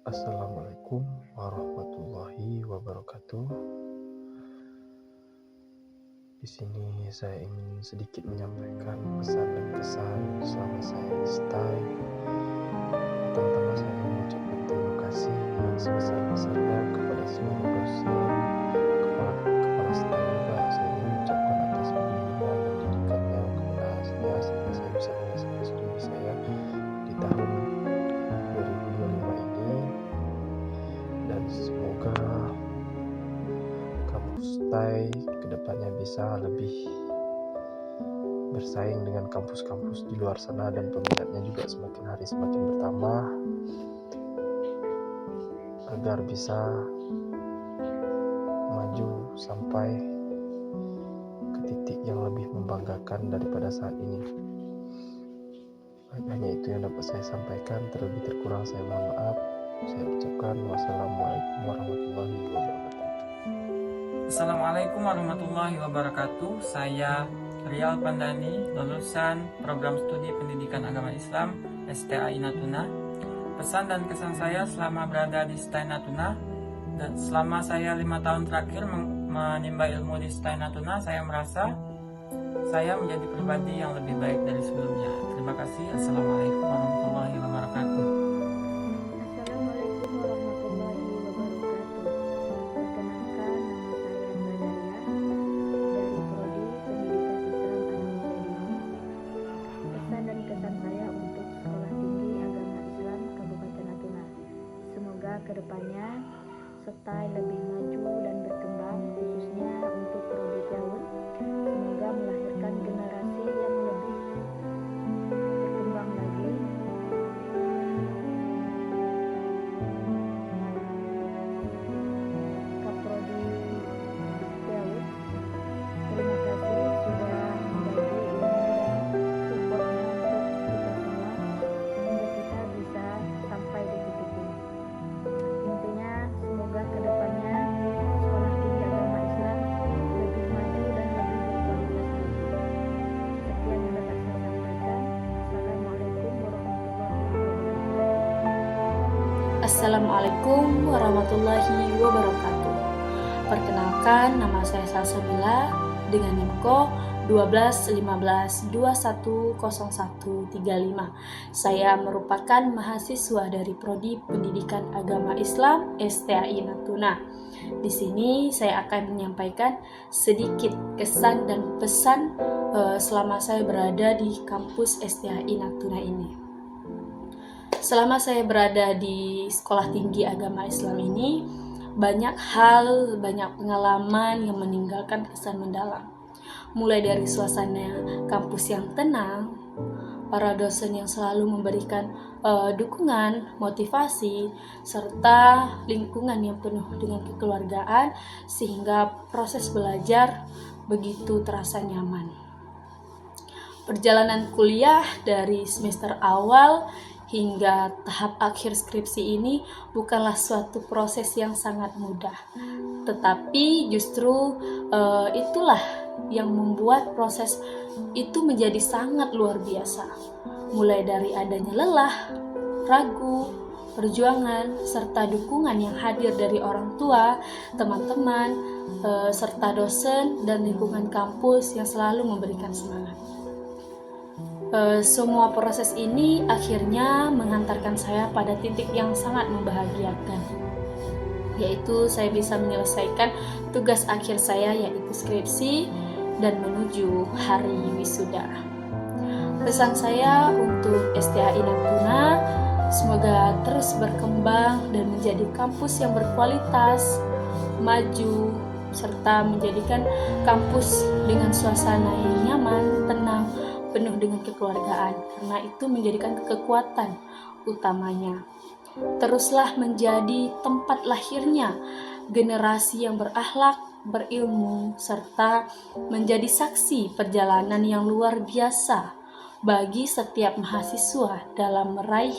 Assalamualaikum warahmatullahi wabarakatuh. Di sini saya ingin sedikit menyampaikan pesan dan kesan selama saya di STAI. Pertama-tama saya mengucapkan terima kasih yang sebesar-besarnya kepada seluruh dosen, kepala STAI juga. Saya mengucapkan atas bimbingan dan didikannya kepada saya sehingga saya bisa menyelesaikan studi saya di tahun 2025 ini. Dan semoga kampus STAI kedepannya bisa lebih bersaing dengan kampus-kampus di luar sana dan peminatnya juga semakin hari semakin bertambah agar bisa maju sampai ke titik yang lebih membanggakan daripada saat ini. Hanya itu yang dapat saya sampaikan. Terlebih terkurang saya mohon maaf. Saya ucapkan wassalamualaikum warahmatullahi wabarakatuh. Assalamualaikum warahmatullahi wabarakatuh. Saya Rial Pandani, lulusan program studi pendidikan agama Islam STAI Natuna. Pesan dan kesan saya selama berada di STAI Natuna dan selama saya 5 tahun terakhir menimba ilmu di STAI Natuna, saya merasa saya menjadi pribadi yang lebih baik dari sebelumnya. Terima kasih. Assalamualaikum warahmatullahi wabarakatuh. Kedepannya STAI lebih maju dan berkembang, khususnya untuk prodi PAUD. Semoga melahirkan generasi yang lebih Assalamualaikum warahmatullahi wabarakatuh. Perkenalkan, nama saya Salsabila dengan NIMKO 1215210135. Saya merupakan mahasiswa dari Prodi Pendidikan Agama Islam STAI Natuna. Di sini saya akan menyampaikan sedikit kesan dan pesan selama saya berada di kampus STAI Natuna ini. Selama saya berada di Sekolah Tinggi Agama Islam ini, banyak hal, banyak pengalaman yang meninggalkan kesan mendalam. Mulai dari suasana kampus yang tenang, para dosen yang selalu memberikan dukungan, motivasi, serta lingkungan yang penuh dengan kekeluargaan, sehingga proses belajar begitu terasa nyaman. Perjalanan kuliah dari semester awal hingga tahap akhir skripsi ini bukanlah suatu proses yang sangat mudah, tetapi justru itulah yang membuat proses itu menjadi sangat luar biasa. Mulai dari adanya lelah, ragu, perjuangan, serta dukungan yang hadir dari orang tua, teman-teman, serta dosen dan lingkungan kampus yang selalu memberikan semangat. Semua proses ini akhirnya menghantarkan saya pada titik yang sangat membahagiakan, yaitu saya bisa menyelesaikan tugas akhir saya, yaitu skripsi, dan menuju hari wisuda. Pesan saya untuk STAI Natuna, semoga terus berkembang dan menjadi kampus yang berkualitas, maju, serta menjadikan kampus dengan suasana yang nyaman, tenang, penuh dengan kekeluargaan, karena itu menjadikan kekuatan utamanya. Teruslah menjadi tempat lahirnya generasi yang berakhlak, berilmu, serta menjadi saksi perjalanan yang luar biasa bagi setiap mahasiswa dalam meraih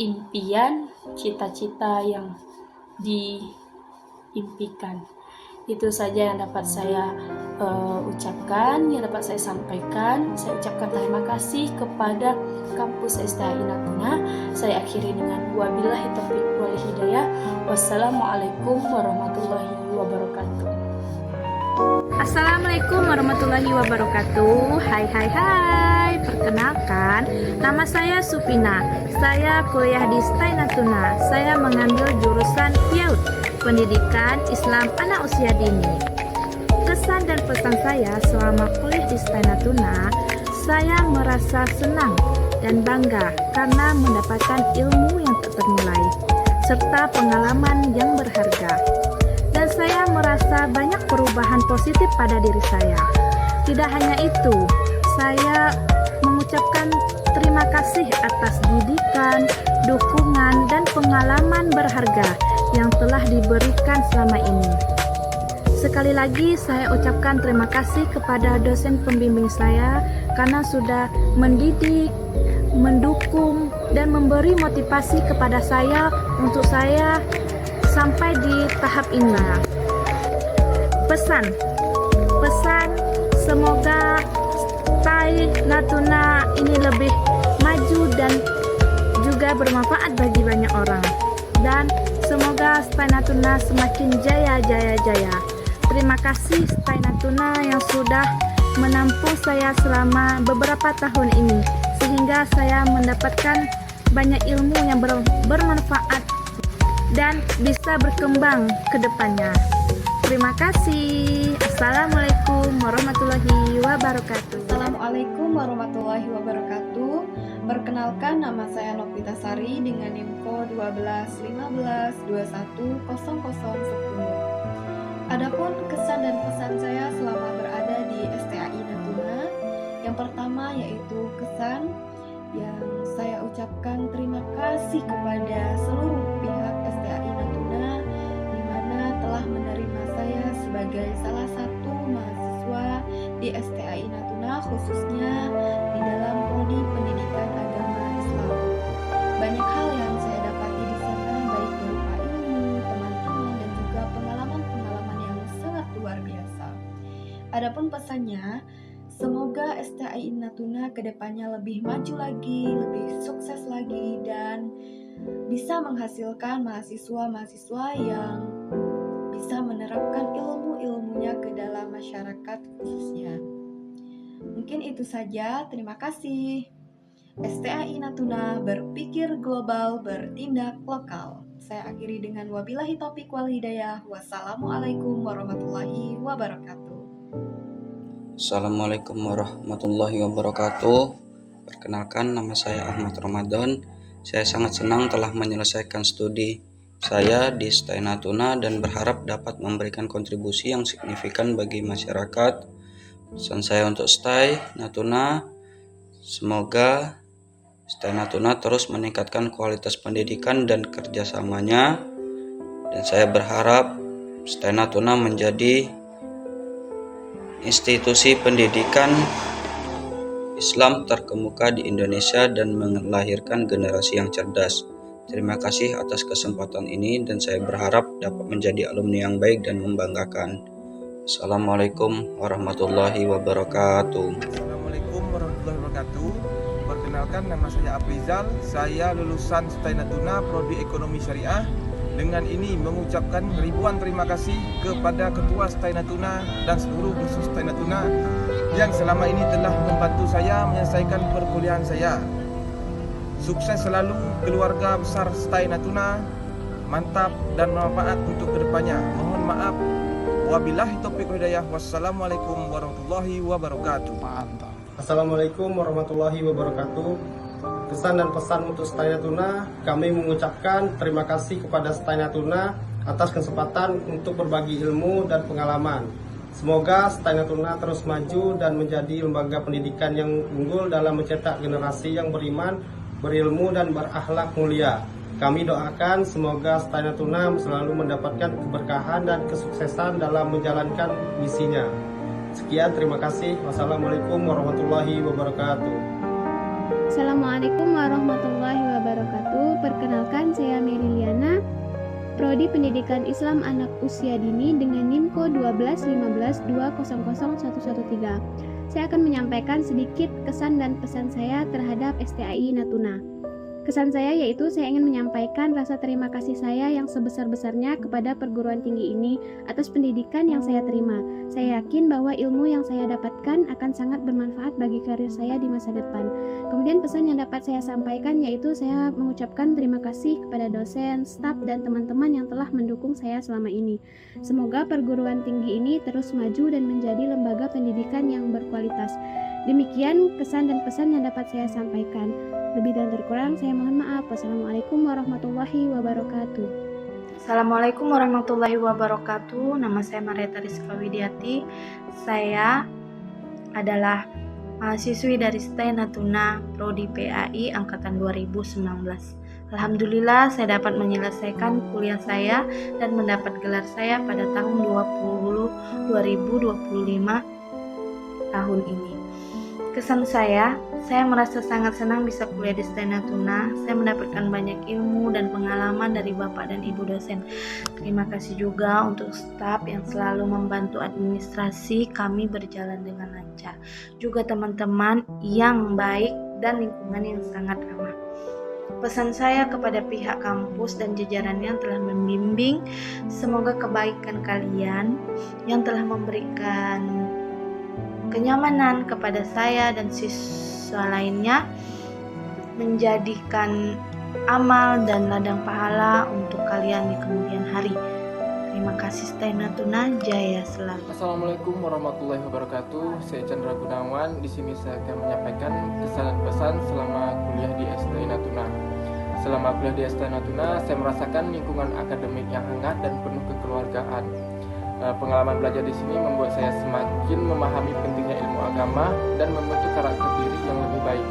impian, cita-cita yang diimpikan. Itu saja yang dapat saya ucapkan, yang dapat saya sampaikan. Saya ucapkan terima kasih kepada kampus STAI Natuna. Saya akhiri dengan wabillahi taufiq wal hidayah. Wassalamualaikum warahmatullahi wabarakatuh. Assalamualaikum warahmatullahi wabarakatuh. Hai. Perkenalkan, nama saya Supina. Saya kuliah di STAI Natuna. Saya mengambil jurusan PIAUD, Pendidikan Islam Anak Usia Dini. Kesan dan pesan saya selama kuliah di STAI Natuna, saya merasa senang dan bangga karena mendapatkan ilmu yang tak ternilai serta pengalaman yang berharga. Dan saya merasa banyak perubahan positif pada diri saya. Tidak hanya itu, saya mengucapkan terima kasih atas didikan, dukungan, dan pengalaman berharga yang telah diberikan selama ini. Sekali lagi saya ucapkan terima kasih kepada dosen pembimbing saya karena sudah mendidik, mendukung, dan memberi motivasi kepada saya untuk saya sampai di tahap ini. Pesan, semoga STAI Natuna ini lebih maju dan juga bermanfaat bagi banyak orang. Dan semoga STAI Natuna semakin jaya. Terima kasih STAI Natuna yang sudah menampung saya selama beberapa tahun ini, sehingga saya mendapatkan banyak ilmu yang bermanfaat dan bisa berkembang ke depannya. Terima kasih. Assalamualaikum warahmatullahi wabarakatuh. Assalamualaikum warahmatullahi wabarakatuh. Perkenalkan, nama saya Novita Sari dengan NIMKO 1215210010. Adapun kesan dan pesan saya selama berada di STAI Natuna, yang pertama yaitu kesan yang saya ucapkan terima kasih kepada seluruh pihak STAI Natuna di mana telah menerima saya sebagai salah satu mahasiswa di STAI Natuna, khususnya di dalam Prodi Pendidikan Agama Islam. Banyak hal yang saya dapati di sana, baik berupa ilmu, teman-teman, dan juga pengalaman-pengalaman yang sangat luar biasa. Adapun pesannya, semoga STAI Natuna kedepannya lebih maju lagi, lebih sukses lagi, dan bisa menghasilkan mahasiswa-mahasiswa yang bisa menerapkan ilmu-ilmunya ke dalam masyarakat khususnya. Mungkin itu saja, terima kasih. STAI Natuna berpikir global, bertindak lokal. Saya akhiri dengan wabillahi taufiq wal hidayah. Wassalamualaikum warahmatullahi wabarakatuh. Assalamualaikum warahmatullahi wabarakatuh. Perkenalkan, nama saya Ahmad Ramadan. Saya sangat senang telah menyelesaikan studi saya di STAI Natuna dan berharap dapat memberikan kontribusi yang signifikan bagi masyarakat. Pesan saya untuk STAI Natuna, semoga STAI Natuna terus meningkatkan kualitas pendidikan dan kerjasamanya, dan saya berharap STAI Natuna menjadi institusi pendidikan Islam terkemuka di Indonesia dan melahirkan generasi yang cerdas. Terima kasih atas kesempatan ini dan saya berharap dapat menjadi alumni yang baik dan membanggakan. Assalamualaikum warahmatullahi wabarakatuh. Assalamualaikum warahmatullahi wabarakatuh. Perkenalkan, nama saya Aprizal. Saya lulusan STAI Natuna Prodi Ekonomi Syariah. Dengan ini mengucapkan ribuan terima kasih kepada Ketua STAI Natuna dan seluruh unsur STAI Natuna yang selama ini telah membantu saya menyelesaikan perkuliahan saya. Sukses selalu keluarga besar STAI Natuna. Mantap dan bermanfaat untuk kedepannya. Mohon maaf. Wabillahi taufiq wal hidayah. Wassalamualaikum warahmatullahi wabarakatuh. Assalamualaikum warahmatullahi wabarakatuh. Kesan dan pesan untuk STAI Natuna, kami mengucapkan terima kasih kepada STAI Natuna atas kesempatan untuk berbagi ilmu dan pengalaman. Semoga STAI Natuna terus maju dan menjadi lembaga pendidikan yang unggul dalam mencetak generasi yang beriman, berilmu dan berakhlak mulia. Kami doakan semoga STAI Natuna selalu mendapatkan keberkahan dan kesuksesan dalam menjalankan misinya. Sekian, terima kasih. Wassalamualaikum warahmatullahi wabarakatuh. Assalamualaikum warahmatullahi wabarakatuh. Perkenalkan, saya Meliliana, Prodi Pendidikan Islam Anak Usia Dini dengan NIM kode 12152000113. Saya akan menyampaikan sedikit kesan dan pesan saya terhadap STAI Natuna. Kesan saya yaitu saya ingin menyampaikan rasa terima kasih saya yang sebesar-besarnya kepada perguruan tinggi ini atas pendidikan yang saya terima. Saya yakin bahwa ilmu yang saya dapatkan akan sangat bermanfaat bagi karir saya di masa depan. Kemudian pesan yang dapat saya sampaikan yaitu saya mengucapkan terima kasih kepada dosen, staf, dan teman-teman yang telah mendukung saya selama ini. Semoga perguruan tinggi ini terus maju dan menjadi lembaga pendidikan yang berkualitas. Demikian kesan dan pesan yang dapat saya sampaikan. Lebih dan terkurang saya mohon maaf. Wassalamualaikum warahmatullahi wabarakatuh. Assalamualaikum warahmatullahi wabarakatuh. Nama saya Marieta Rizka Widiati. Saya adalah mahasiswi dari STAI Natuna Prodi PAI Angkatan 2019. Alhamdulillah saya dapat menyelesaikan kuliah saya dan mendapat gelar saya pada tahun 2025 tahun ini. Kesan saya merasa sangat senang bisa kuliah di STAI Natuna. Saya mendapatkan banyak ilmu dan pengalaman dari Bapak dan Ibu dosen. Terima kasih juga untuk staf yang selalu membantu administrasi kami berjalan dengan lancar. Juga teman-teman yang baik dan lingkungan yang sangat ramah. Pesan saya kepada pihak kampus dan jajarannya yang telah membimbing, semoga kebaikan kalian yang telah memberikan kenyamanan kepada saya dan siswa lainnya menjadikan amal dan ladang pahala untuk kalian di kemudian hari. Terima kasih STAI Natuna, jaya selalu. Assalamualaikum warahmatullahi wabarakatuh. Saya Chandra Gunawan. Di sini saya akan menyampaikan kesan dan pesan selama kuliah di STAI Natuna. Selama kuliah di STAI Natuna, saya merasakan lingkungan akademik yang hangat dan penuh kekeluargaan. Pengalaman belajar di sini membuat saya semakin memahami pentingnya ilmu agama dan membentuk karakter diri yang lebih baik.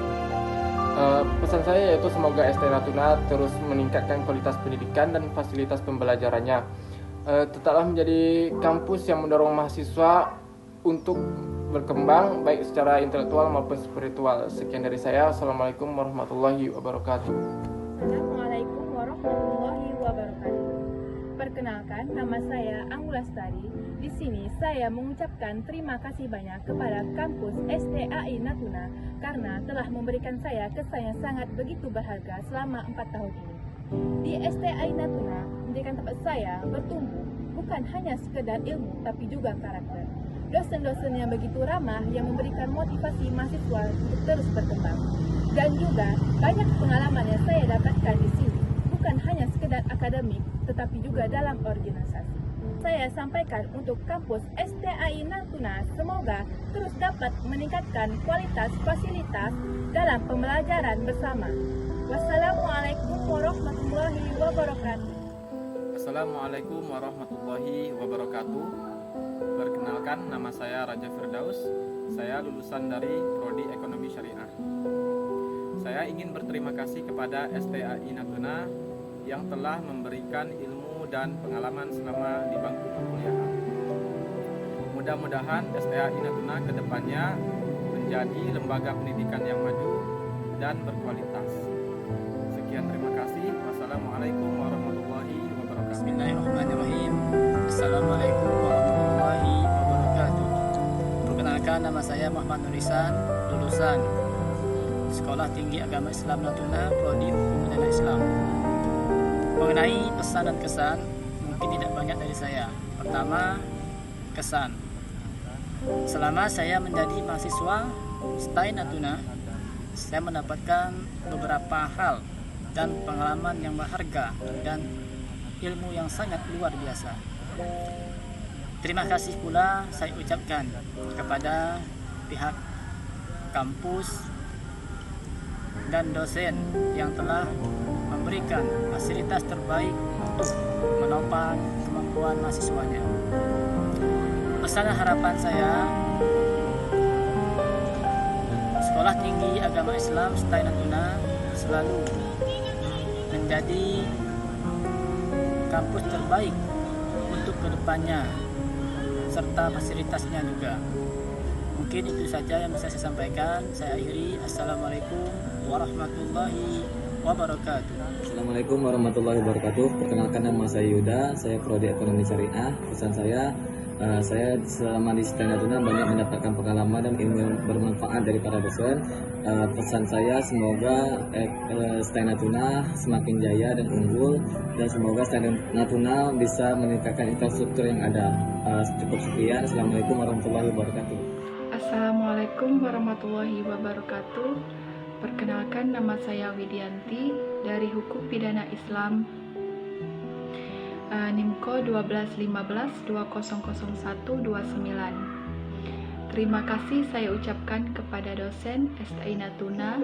Pesan saya yaitu semoga STAI Natuna terus meningkatkan kualitas pendidikan dan fasilitas pembelajarannya. Tetaplah menjadi kampus yang mendorong mahasiswa untuk berkembang baik secara intelektual maupun spiritual. Sekian dari saya. Assalamualaikum warahmatullahi wabarakatuh. Assalamualaikum warahmatullahi wabarakatuh. Perkenalkan, nama saya Anggu Lastari. Di sini saya mengucapkan terima kasih banyak kepada kampus STAI Natuna karena telah memberikan saya kesan yang sangat begitu berharga selama 4 tahun ini. Di STAI Natuna menjadikan tempat saya bertumbuh bukan hanya sekedar ilmu tapi juga karakter. Dosen-dosen yang begitu ramah yang memberikan motivasi mahasiswa untuk terus berkembang. Dan juga banyak pengalaman yang saya dapatkan di sini, bukan hanya sekedar akademik tetapi juga dalam organisasi. Saya sampaikan untuk kampus STAI Natuna semoga terus dapat meningkatkan kualitas fasilitas dalam pembelajaran bersama. Wassalamualaikum warahmatullahi wabarakatuh. Assalamualaikum warahmatullahi wabarakatuh. Perkenalkan, nama saya Raja Firdaus. Saya lulusan dari Prodi Ekonomi Syariah. Saya ingin berterima kasih kepada STAI Natuna yang telah memberikan ilmu dan pengalaman selama di bangku perkuliahan. Mudah-mudahan STAI Natuna ke depannya menjadi lembaga pendidikan yang maju dan berkualitas. Sekian, terima kasih. Wassalamualaikum warahmatullahi wabarakatuh. Bismillahirrahmanirrahim. Assalamualaikum warahmatullahi wabarakatuh. Perkenalkan, nama saya Muhammad Nurisan, lulusan Sekolah Tinggi Agama Islam Natuna, Prodi Hukum Pidana Islam. Mengenai pesan dan kesan, mungkin tidak banyak dari saya. Pertama, kesan. Selama saya menjadi mahasiswa STAI Natuna, saya mendapatkan beberapa hal dan pengalaman yang berharga dan ilmu yang sangat luar biasa. Terima kasih pula saya ucapkan kepada pihak kampus dan dosen yang telah memberikan fasilitas terbaik untuk menopang kemampuan mahasiswanya. Pesan dan harapan saya, Sekolah Tinggi Agama Islam STAI Natuna selalu menjadi kampus terbaik untuk kedepannya serta fasilitasnya juga. Mungkin itu saja yang bisa saya sampaikan. Saya akhiri. Assalamualaikum warahmatullahi wabarakatuh. Assalamualaikum warahmatullahi wabarakatuh. Perkenalkan, nama saya Yuda, saya Prodi Ekonomi Syariah. Pesan saya selama di STAI Natuna banyak mendapatkan pengalaman dan ilmu yang bermanfaat dari para dosen. Pesan saya semoga STAI Natuna semakin jaya dan unggul, dan semoga STAI Natuna bisa meningkatkan infrastruktur yang ada. Cukup sekian. Assalamualaikum warahmatullahi wabarakatuh. Assalamualaikum warahmatullahi wabarakatuh. Perkenalkan, nama saya Widianti dari Hukum Pidana Islam, NIMKO 1215200129. Terima kasih saya ucapkan kepada dosen STAI Natuna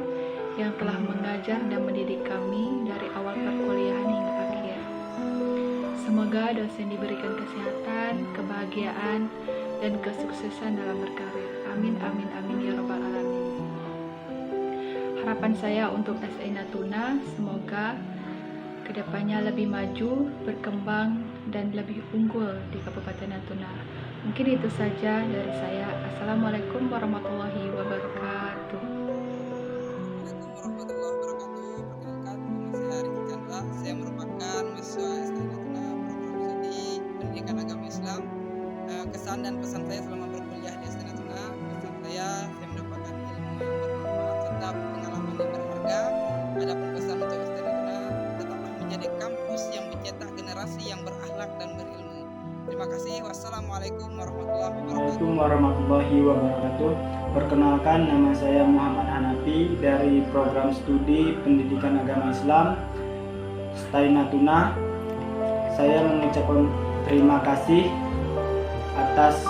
yang telah mengajar dan mendidik kami dari awal perkuliahan hingga akhir. Semoga dosen diberikan kesehatan, kebahagiaan, dan kesuksesan dalam berkarya. Amin, amin, amin, ya rabbal alamin. Harapan saya untuk STAI Natuna, semoga kedepannya lebih maju, berkembang, dan lebih unggul di Kabupaten Natuna. Mungkin itu saja dari saya. Assalamualaikum warahmatullahi wabarakatuh. Saya merupakan mahasiswa STAI Natuna, program studi pendidikan agama Islam. Kesan dan pesan saya selama berkuliah di STAI Natuna, pesan saya mendapatkan ilmu yang bermanfaat serta pengalaman yang berharga. Adapun pesan untuk STAI Natuna, tetaplah menjadi kampus yang mencetak generasi yang berakhlak dan berilmu. Terima kasih. Wassalamualaikum warahmatullahi wabarakatuh. Assalamualaikum warahmatullahi wabarakatuh. Perkenalkan, nama saya Muhammad Hanafi dari program studi pendidikan agama Islam STAI Natuna. Saya mengucapkan terima kasih atas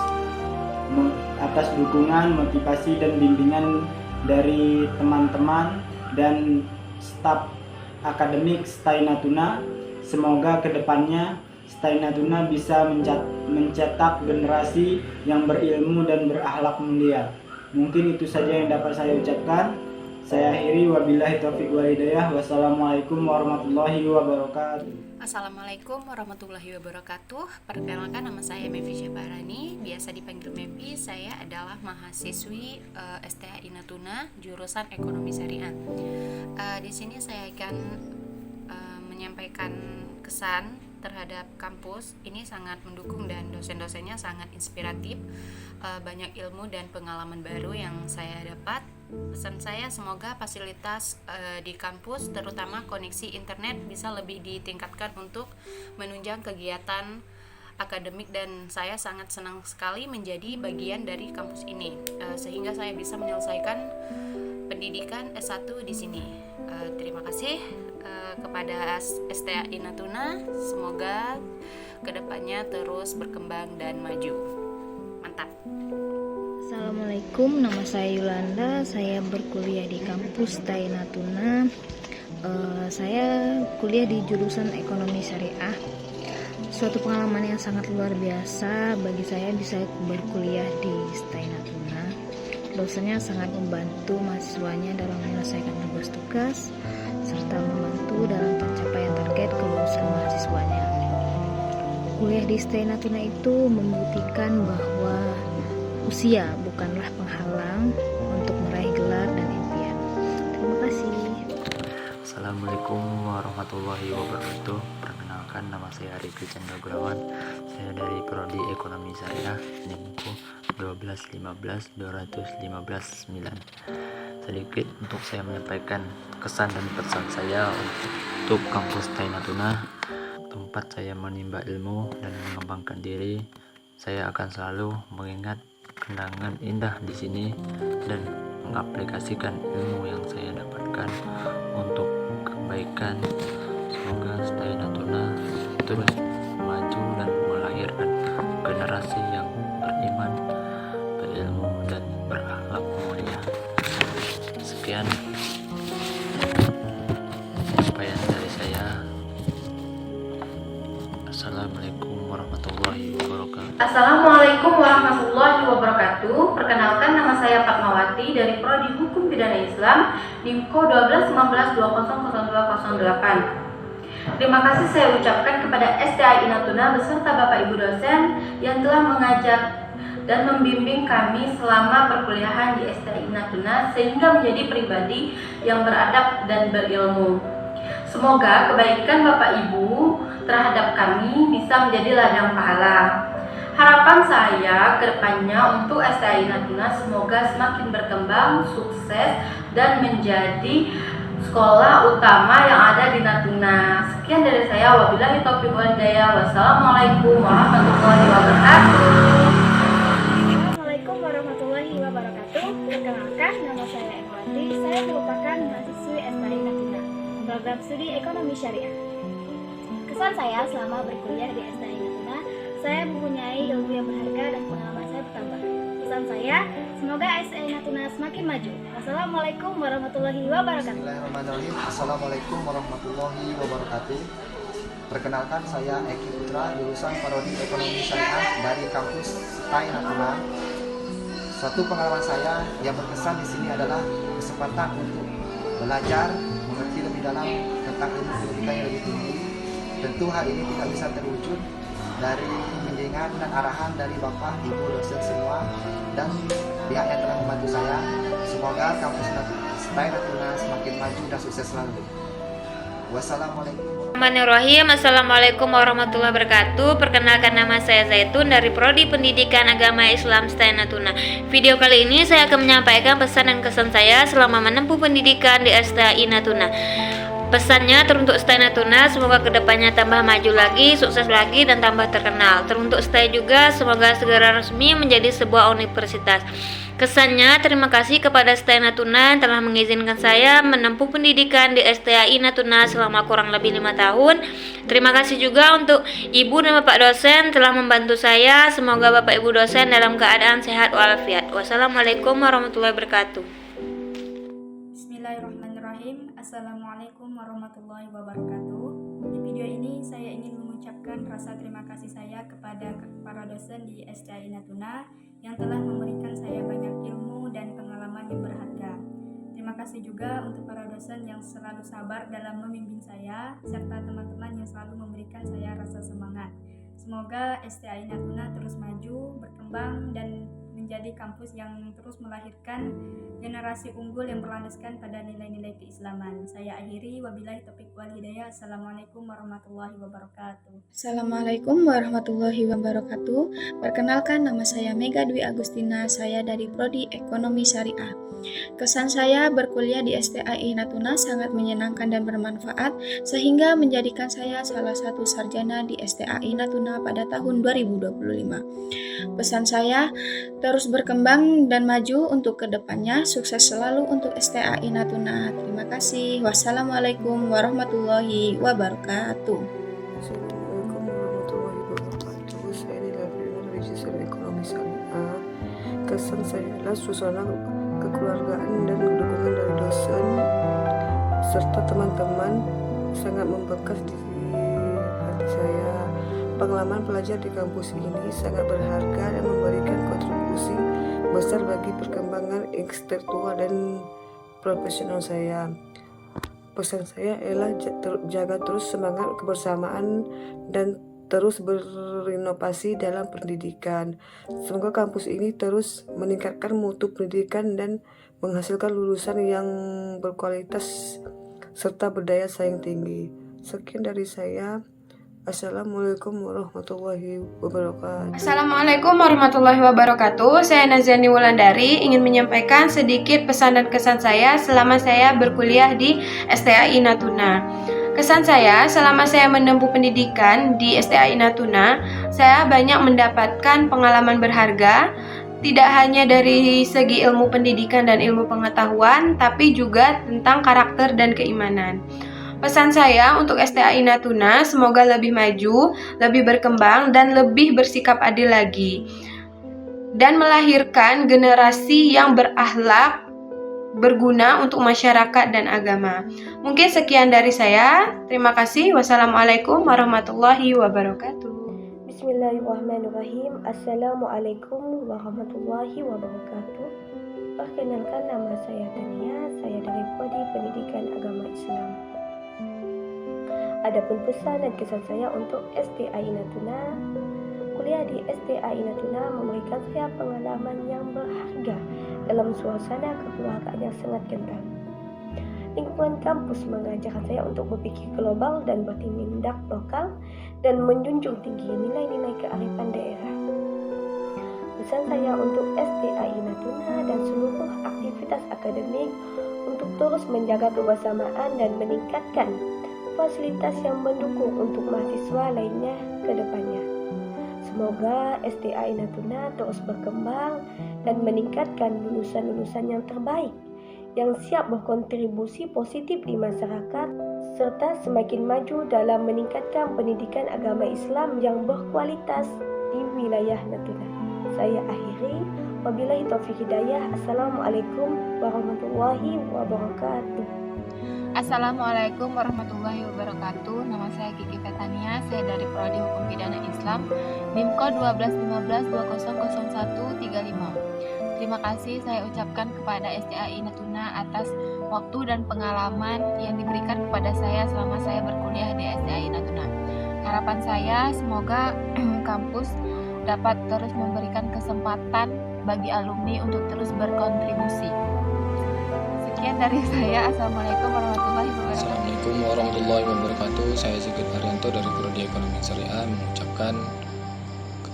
dukungan, motivasi, dan bimbingan dari teman-teman dan staf akademik STAI Natuna. Semoga kedepannya STAI Natuna bisa mencetak generasi yang berilmu dan berakhlak mulia. Mungkin itu saja yang dapat saya ucapkan. Saya akhiri, wabillahi taufiq wal hidayah. Wassalamualaikum warahmatullahi wabarakatuh. Assalamualaikum warahmatullahi wabarakatuh. Perkenalkan, nama saya Mevi Syabarani, biasa dipanggil Mevi. Saya adalah mahasiswi STAI Natuna, jurusan Ekonomi Syariah. Di sini saya akan menyampaikan kesan terhadap kampus. Ini sangat mendukung dan dosen-dosennya sangat inspiratif. Banyak ilmu dan pengalaman baru yang saya dapat Pesan saya semoga fasilitas di kampus, terutama koneksi internet, bisa lebih ditingkatkan untuk menunjang kegiatan akademik, dan saya sangat senang sekali menjadi bagian dari kampus ini, sehingga saya bisa menyelesaikan pendidikan S1 di sini. Terima kasih kepada STAI Natuna, semoga kedepannya terus berkembang dan maju. Mantap. Assalamualaikum, nama saya Yolanda, saya berkuliah di kampus STAI Natuna. Saya kuliah di jurusan Ekonomi Syariah. Suatu pengalaman yang sangat luar biasa bagi saya bisa berkuliah di STAI Natuna. Dosennya sangat membantu mahasiswanya dalam menyelesaikan tugas-tugas serta membantu dalam pencapaian target kelulusan mahasiswanya. Kuliah di STAI Natuna itu membuktikan bahwa usia bukanlah penghalang untuk meraih gelar dan impian. Terima kasih. Assalamualaikum warahmatullahi wabarakatuh. Perkenalkan, nama saya Rifki Chandra Gunawan. Saya dari Prodi Ekonomi Syariah, NIMKU 1215215-9. Sedikit untuk saya menyampaikan kesan dan pesan saya untuk kampus STAI Natuna, tempat saya menimba ilmu dan mengembangkan diri. Saya akan selalu mengingat kenangan indah di sini dan mengaplikasikan ilmu yang saya dapatkan untuk kebaikan. Semoga STAI Natuna terus maju dan melahirkan generasi yang beriman, berilmu, dan berakhlak mulia. Sekian penyampaian dari saya. Assalamualaikum warahmatullahi wabarakatuh. Assalamualaikum warahmatullahi wabarakatuh. Perkenalkan, nama saya Fatmawati dari Prodi Hukum Pidana Islam, NIMKO 1219200208. Terima kasih saya ucapkan kepada STAI Natuna beserta Bapak Ibu dosen yang telah mengajar dan membimbing kami selama perkuliahan di STAI Natuna sehingga menjadi pribadi yang beradab dan berilmu. Semoga kebaikan Bapak Ibu terhadap kami bisa menjadi ladang pahala. Harapan saya ke depannya untuk STAI Natuna semoga semakin berkembang, sukses, dan menjadi sekolah utama yang ada di Natuna. Sekian dari saya, wabillahi taufiq wal hidayah. Wassalamualaikum warahmatullahi wabarakatuh. Assalamualaikum warahmatullahi wabarakatuh. Perkenalkan, nama saya Emwati. Saya merupakan mahasiswi STAI Natuna, program studi Ekonomi Syariah. Kesan saya selama berkuliah di STAI Natuna, saya mempunyai ilmu yang berharga dan pengalaman saya bertambah. Pesan saya, semoga STAI Natuna semakin maju. Wassalamualaikum warahmatullahi wabarakatuh. Bismillahirrahmanirrahim. Assalamualaikum warahmatullahi wabarakatuh. Perkenalkan, saya Eki Putra, lulusan Prodi Ekonomi Syariah dari kampus STAI Natuna. Suatu pengalaman saya yang berkesan di sini adalah kesempatan untuk belajar, mengerti lebih dalam tentang ilmu pendidikan yang lebih tinggi. Tentu hal ini tidak bisa terwujud dari bimbingan dan arahan dari Bapak, Ibu, dosen semua dan pihak yang telah membantu saya. Semoga kampus STAI Natuna semakin maju dan sukses selalu. Wassalamualaikum. Assalamualaikum warahmatullahi wabarakatuh. Perkenalkan, nama saya Zaitun dari Prodi Pendidikan Agama Islam STAI Natuna. Video kali ini saya akan menyampaikan pesan dan kesan saya selama menempuh pendidikan di STAI Natuna. Pesannya teruntuk STAI Natuna, semoga kedepannya tambah maju lagi, sukses lagi, dan tambah terkenal. Teruntuk STAI juga, semoga segera resmi menjadi sebuah universitas. Kesannya, terima kasih kepada STAI Natuna yang telah mengizinkan saya menempuh pendidikan di STAI Natuna selama kurang lebih 5 tahun. Terima kasih juga untuk Ibu dan Bapak dosen telah membantu saya. Semoga Bapak Ibu dosen dalam keadaan sehat walafiat. Wassalamualaikum warahmatullahi wabarakatuh. Bismillahirrahmanirrahim. Assalamualaikum warahmatullahi wabarakatuh. Di video ini saya ingin mengucapkan rasa terima kasih saya kepada para dosen di STAI Natuna yang telah memberikan saya banyak ilmu dan pengalaman yang berharga. Terima kasih juga untuk para dosen yang selalu sabar dalam membimbing saya serta teman-teman yang selalu memberikan saya rasa semangat. Semoga STAI Natuna terus maju, berkembang, dan menjadi kampus yang terus melahirkan generasi unggul yang berlandaskan pada nilai-nilai keislaman. Saya akhiri, wabillahi taufiq wal hidayah. Assalamualaikum warahmatullahi wabarakatuh. Assalamualaikum warahmatullahi wabarakatuh. Perkenalkan, nama saya Mega Dwi Agustina. Saya dari Prodi Ekonomi Syariah. Kesan saya berkuliah di STAI Natuna sangat menyenangkan dan bermanfaat sehingga menjadikan saya salah satu sarjana di STAI Natuna pada tahun 2025. Pesan saya, terus berkembang dan maju untuk kedepannya. Sukses selalu untuk STAI Natuna. Terima kasih. Wassalamualaikum warahmatullahi wabarakatuh. Assalamualaikum warahmatullahi wabarakatuh. Saya Nilafri dari jurusan Ekonomi Syariah. Kesan saya adalah suasana kekeluargaan dan dukungan dari dosen serta teman-teman sangat membekas di hati saya. Pengalaman pelajar di kampus ini sangat berharga dan memberikan kontribusi besar bagi perkembangan intelektual dan profesional saya. Pesan saya adalah jaga terus semangat kebersamaan dan terus berinovasi dalam pendidikan. Semoga kampus ini terus meningkatkan mutu pendidikan dan menghasilkan lulusan yang berkualitas serta berdaya saing tinggi. Sekian dari saya. Assalamualaikum warahmatullahi wabarakatuh. Assalamualaikum warahmatullahi wabarakatuh. Saya Nazani Wulandari ingin menyampaikan sedikit pesan dan kesan saya selama saya berkuliah di STAI Natuna. Kesan saya selama saya menempuh pendidikan di STAI Natuna, saya banyak mendapatkan pengalaman berharga, tidak hanya dari segi ilmu pendidikan dan ilmu pengetahuan, tapi juga tentang karakter dan keimanan. Pesan saya untuk STAI Natuna semoga lebih maju, lebih berkembang, dan lebih bersikap adil lagi, dan melahirkan generasi yang berakhlak, berguna untuk masyarakat dan agama. Mungkin sekian dari saya. Terima kasih. Wassalamualaikum warahmatullahi wabarakatuh. Bismillahirrahmanirrahim. Assalamualaikum warahmatullahi wabarakatuh. Perkenalkan, nama saya Tania. Saya dari Prodi Pendidikan Agama Islam. Adapun pesan dan kesan saya untuk STAI Natuna. Kuliah di STAI Natuna memberikan saya pengalaman yang berharga dalam suasana kekeluargaan yang sangat kental. Lingkungan kampus mengajarkan saya untuk berpikir global dan bertindak lokal dan menjunjung tinggi nilai-nilai kearifan daerah. Pesan saya untuk STAI Natuna dan seluruh aktivitas akademik untuk terus menjaga kebersamaan dan meningkatkan fasilitas yang mendukung untuk mahasiswa lainnya ke depannya. Semoga STAI Natuna terus berkembang dan meningkatkan lulusan-lulusan yang terbaik yang siap berkontribusi positif di masyarakat serta semakin maju dalam meningkatkan pendidikan agama Islam yang berkualitas di wilayah Natuna. Saya akhiri, wabillahi taufiq hidayah. Assalamualaikum warahmatullahi wabarakatuh. Assalamualaikum warahmatullahi wabarakatuh. Nama saya Kiki Fetania, saya dari Prodi Hukum Pidana Islam, NIM Kode 1215200135. Terima kasih saya ucapkan kepada STAI Natuna atas waktu dan pengalaman yang diberikan kepada saya selama saya berkuliah di STAI Natuna. Harapan saya semoga kampus dapat terus memberikan kesempatan bagi alumni untuk terus berkontribusi. Sekian dari saya. Assalamualaikum warahmatullahi wabarakatuh. Assalamualaikum warahmatullahi wabarakatuh. Saya Sigit Arianto dari Prodi Ekonomi Syariah mengucapkan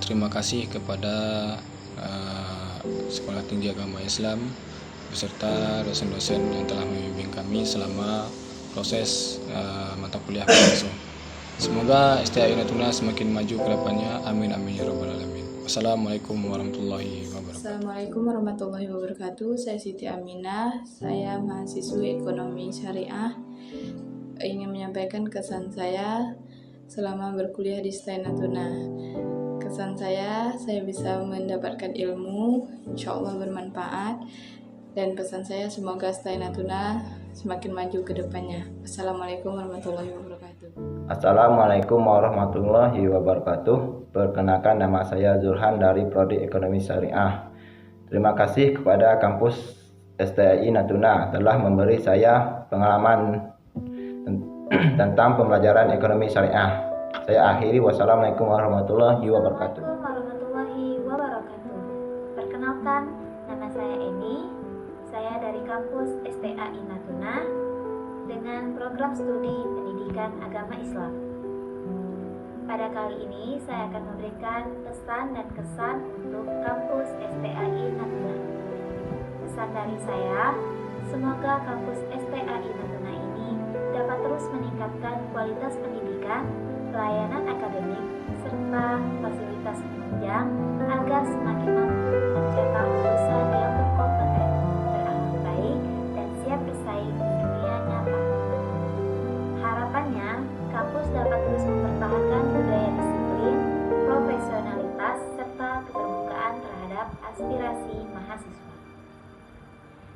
terima kasih kepada Sekolah Tinggi Agama Islam beserta dosen-dosen yang telah membimbing kami selama proses mata kuliah berlangsung. Semoga STAI Natuna semakin maju ke depannya. Amin amin ya rabbal alamin. Wassalamualaikum warahmatullahi wabarakatuh. Assalamualaikum warahmatullahi wabarakatuh. Saya Siti Aminah, saya mahasiswi Ekonomi Syariah. Ingin menyampaikan kesan saya selama berkuliah di STAI Natuna. Kesan saya bisa mendapatkan ilmu, insya Allah bermanfaat. Dan pesan saya semoga STAI Natuna semakin maju ke depannya. Assalamualaikum warahmatullahi wabarakatuh. Assalamualaikum warahmatullahi wabarakatuh. Perkenalkan, nama saya Zulhan dari Prodi Ekonomi Syariah. Terima kasih kepada kampus STAI Natuna telah memberi saya pengalaman tentang pembelajaran ekonomi syariah. Saya akhiri, wassalamualaikum warahmatullahi wabarakatuh. Warahmatullahi wabarakatuh. Perkenalkan, nama saya Eni. Saya dari kampus STAI Natuna dengan program studi pendidikan agama Islam. Pada kali ini saya akan memberikan pesan dan kesan untuk kampus STAI Natuna. pesan dari saya, semoga kampus STAI Natuna ini dapat terus meningkatkan kualitas pendidikan, pelayanan akademik, serta fasilitas penunjang agar semakin mampu mencetak lulusan yang berkompeten, berakhlak baik, dan siap bersaing di dunia nyata. Harapannya, kampus dapat terus mempertahankan budaya disiplin, profesionalitas, serta keterbukaan terhadap aspirasi mahasiswa.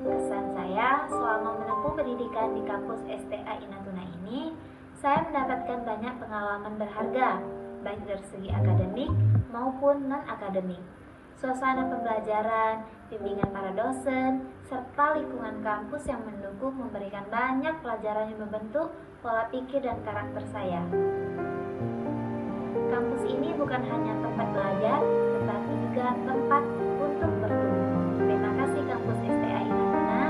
Kesan saya selama menempuh pendidikan di kampus STAI Natuna ini, saya mendapatkan banyak pengalaman berharga, baik dari segi akademik maupun non-akademik. Suasana pembelajaran, bimbingan para dosen, serta lingkungan kampus yang mendukung memberikan banyak pelajaran yang membentuk pola pikir dan karakter saya. Kampus ini bukan hanya tempat belajar, tetapi juga tempat untuk bertumbuh. Terima kasih kampus STAI Natuna.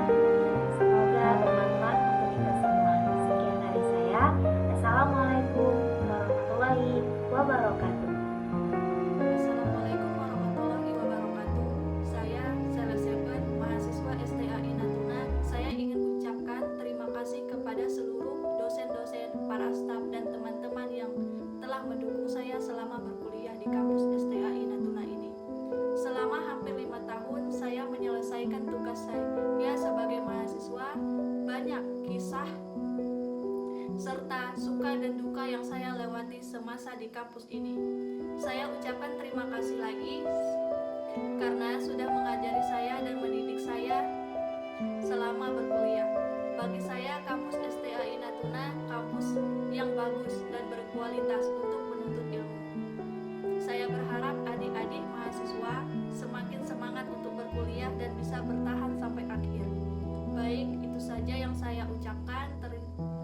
Semoga bermanfaat untuk kita semua. Sekian dari saya. Assalamualaikum warahmatullahi wabarakatuh. Assalamualaikum warahmatullahi wabarakatuh. Saya Celesteban, mahasiswa STAI Natuna. Saya ingin ucapkan terima kasih kepada seluruh dosen-dosen, para staf, dan teman-teman yang telah mendukung saya selama berkuliah di kampus STAI Natuna ini. Selama hampir 5 tahun, saya menyelesaikan tugas saya sebagai mahasiswa. Banyak kisah serta suka dan duka yang saya lewati semasa di kampus ini. Saya ucapkan terima kasih lagi karena sudah mengajari saya dan mendidik saya selama berkuliah. Bagi saya, kampus STAI Natuna kampus yang bagus dan berkualitas untuk menuntut ilmu. Saya berharap adik-adik mahasiswa semakin semangat untuk berkuliah dan bisa bertahan sampai akhir. Baik, itu saja yang saya ucapkan.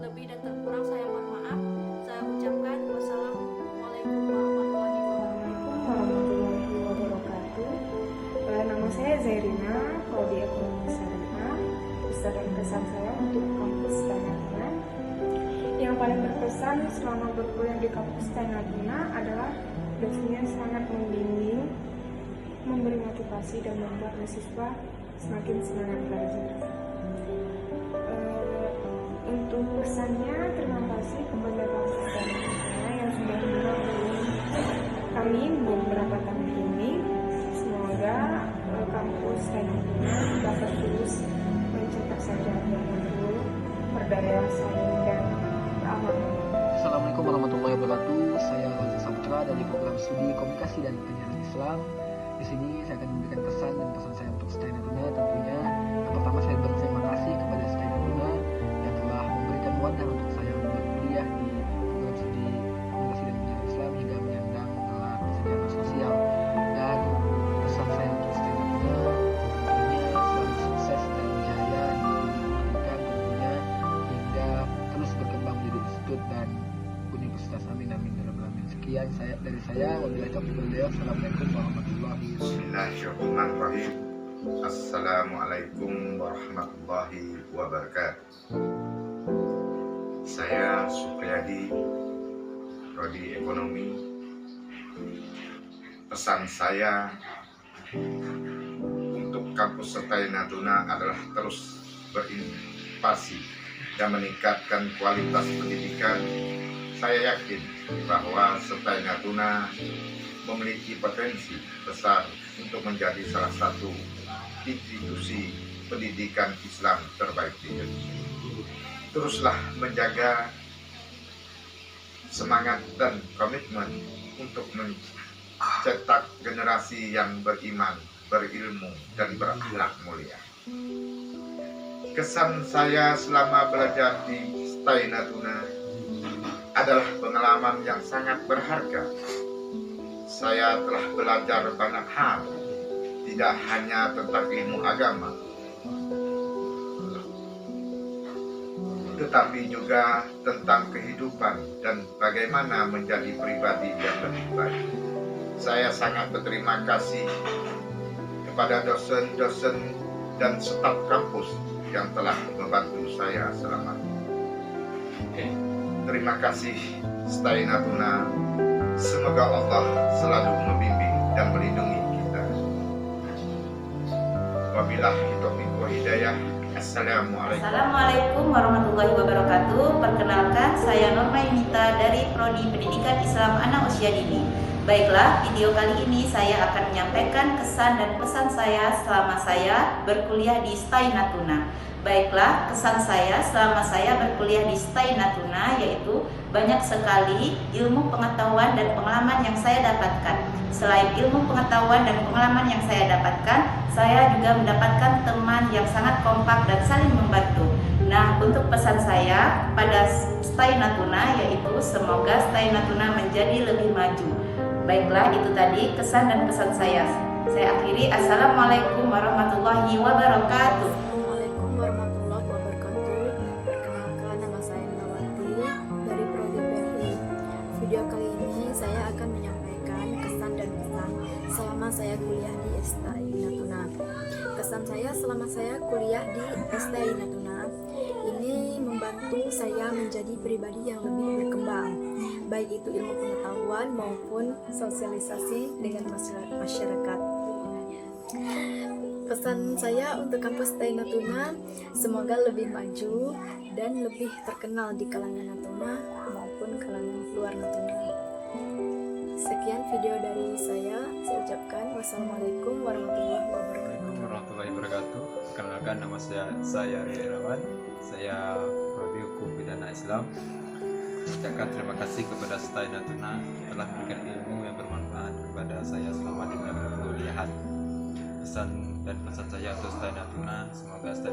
Lebih dan terkurang saya mohon maaf. Saya ucapkan wassalamualaikum warahmatullahi wabarakatuh. Nama saya Zairina, prodi ekonomi syariah. Pesan dan kesan saya untuk kampus STAI Natuna. Yang paling berkesan selama berkuliah di kampus STAI Natuna adalah dosennya sangat membimbing, memberi motivasi dan membuat mahasiswa semakin semangat belajar. Untuk pesannya, terima kasih kepada kampus STAI Natuna yang sudah mendukung kami beberapa tahun ini. Semoga kampus STAI Natuna dapat terus mencetak sarjana yang unggul, berdaya saing dan beramal. Assalamualaikum warahmatullahi wabarakatuh. Saya Raza Saputra dari program studi komunikasi dan penyiaran Islam. Di sini saya akan memberikan kesan dan pesan saya untuk STAI Natuna. Tentunya yang pertama saya berterima kasih kepada STAI Natuna yang telah memberikan wadah untuk saya berkuliah di program studi komunikasi dan penyiaran Islam hingga menyandang gelar sarjana sosial. Dan pesan saya untuk STAI Natuna tentunya selalu sukses dan jaya di dunia pendidikan tentunya hingga terus berkembang menjadi institut dan universitas. Amin amin ya rabbal alamin. Sekian dari saya. Wabillahi taufiq wal hidayah. Assalamualaikum warahmatullahi wabarakatuh. Bismillahirrahmanirrahim. Assalamualaikum warahmatullahi wabarakatuh. Saya Supriyadi, prodi ekonomi. Pesan saya untuk kampus STAI Natuna adalah terus berinovasi dan meningkatkan kualitas pendidikan. Saya yakin bahwa STAI Natuna memiliki potensi besar untuk menjadi salah satu institusi pendidikan Islam terbaik di Indonesia. Teruslah menjaga semangat dan komitmen untuk mencetak generasi yang beriman, berilmu, dan berakhlak mulia. Kesan saya selama belajar di STAI Natuna adalah pengalaman yang sangat berharga. Saya telah belajar banyak hal, tidak hanya tentang ilmu agama, tetapi juga tentang kehidupan dan bagaimana menjadi pribadi yang lebih baik. Saya sangat berterima kasih kepada dosen-dosen dan staf kampus yang telah membantu saya selama ini. Terima kasih STAI Natuna. Semoga Allah selalu membimbing dan melindungi kita. Wabillahi taufiq. hidayah. Assalamualaikum. Assalamualaikum warahmatullahi wabarakatuh. Perkenalkan, saya Norma Yunita dari Prodi Pendidikan Islam Anak Usia Dini. Baiklah, video kali ini saya akan menyampaikan kesan dan pesan saya selama saya berkuliah di STAI Natuna. Baiklah, kesan saya selama saya berkuliah di STAI Natuna yaitu banyak sekali ilmu pengetahuan dan pengalaman yang saya dapatkan. Selain ilmu pengetahuan dan pengalaman yang saya dapatkan, saya juga mendapatkan teman yang sangat kompak dan saling membantu. Nah, untuk pesan saya pada STAI Natuna yaitu semoga STAI Natuna menjadi lebih maju. Baiklah, itu tadi kesan dan pesan saya. Saya akhiri. Assalamualaikum warahmatullahi wabarakatuh. Assalamualaikum warahmatullahi wabarakatuh. Perkenalkan, nama saya Nawati dari Prodi PI. Video kali ini saya akan menyampaikan kesan dan pesan selama saya kuliah di STAI Natuna. Kesan saya selama saya kuliah di STAI Natuna ini membantu saya menjadi pribadi yang lebih berkembang, baik itu ilmu pengetahuan maupun sosialisasi dengan masyarakat. Pesan saya untuk kampus STAI Natuna, semoga lebih maju dan lebih terkenal di kalangan Natuna maupun kalangan luar Natuna. Sekian video dari saya ucapkan wassalamualaikum warahmatullahi wabarakatuh. Perkenalkan, nama saya Ria Irawan. Saya Prodi Hukum Pidana Islam. Ucapkan terima kasih kepada STAI Natuna telah memberikan ilmu yang bermanfaat kepada saya selama di perkuliahan. Pesan dan pesan saya untuk STAI Natuna, semoga STAI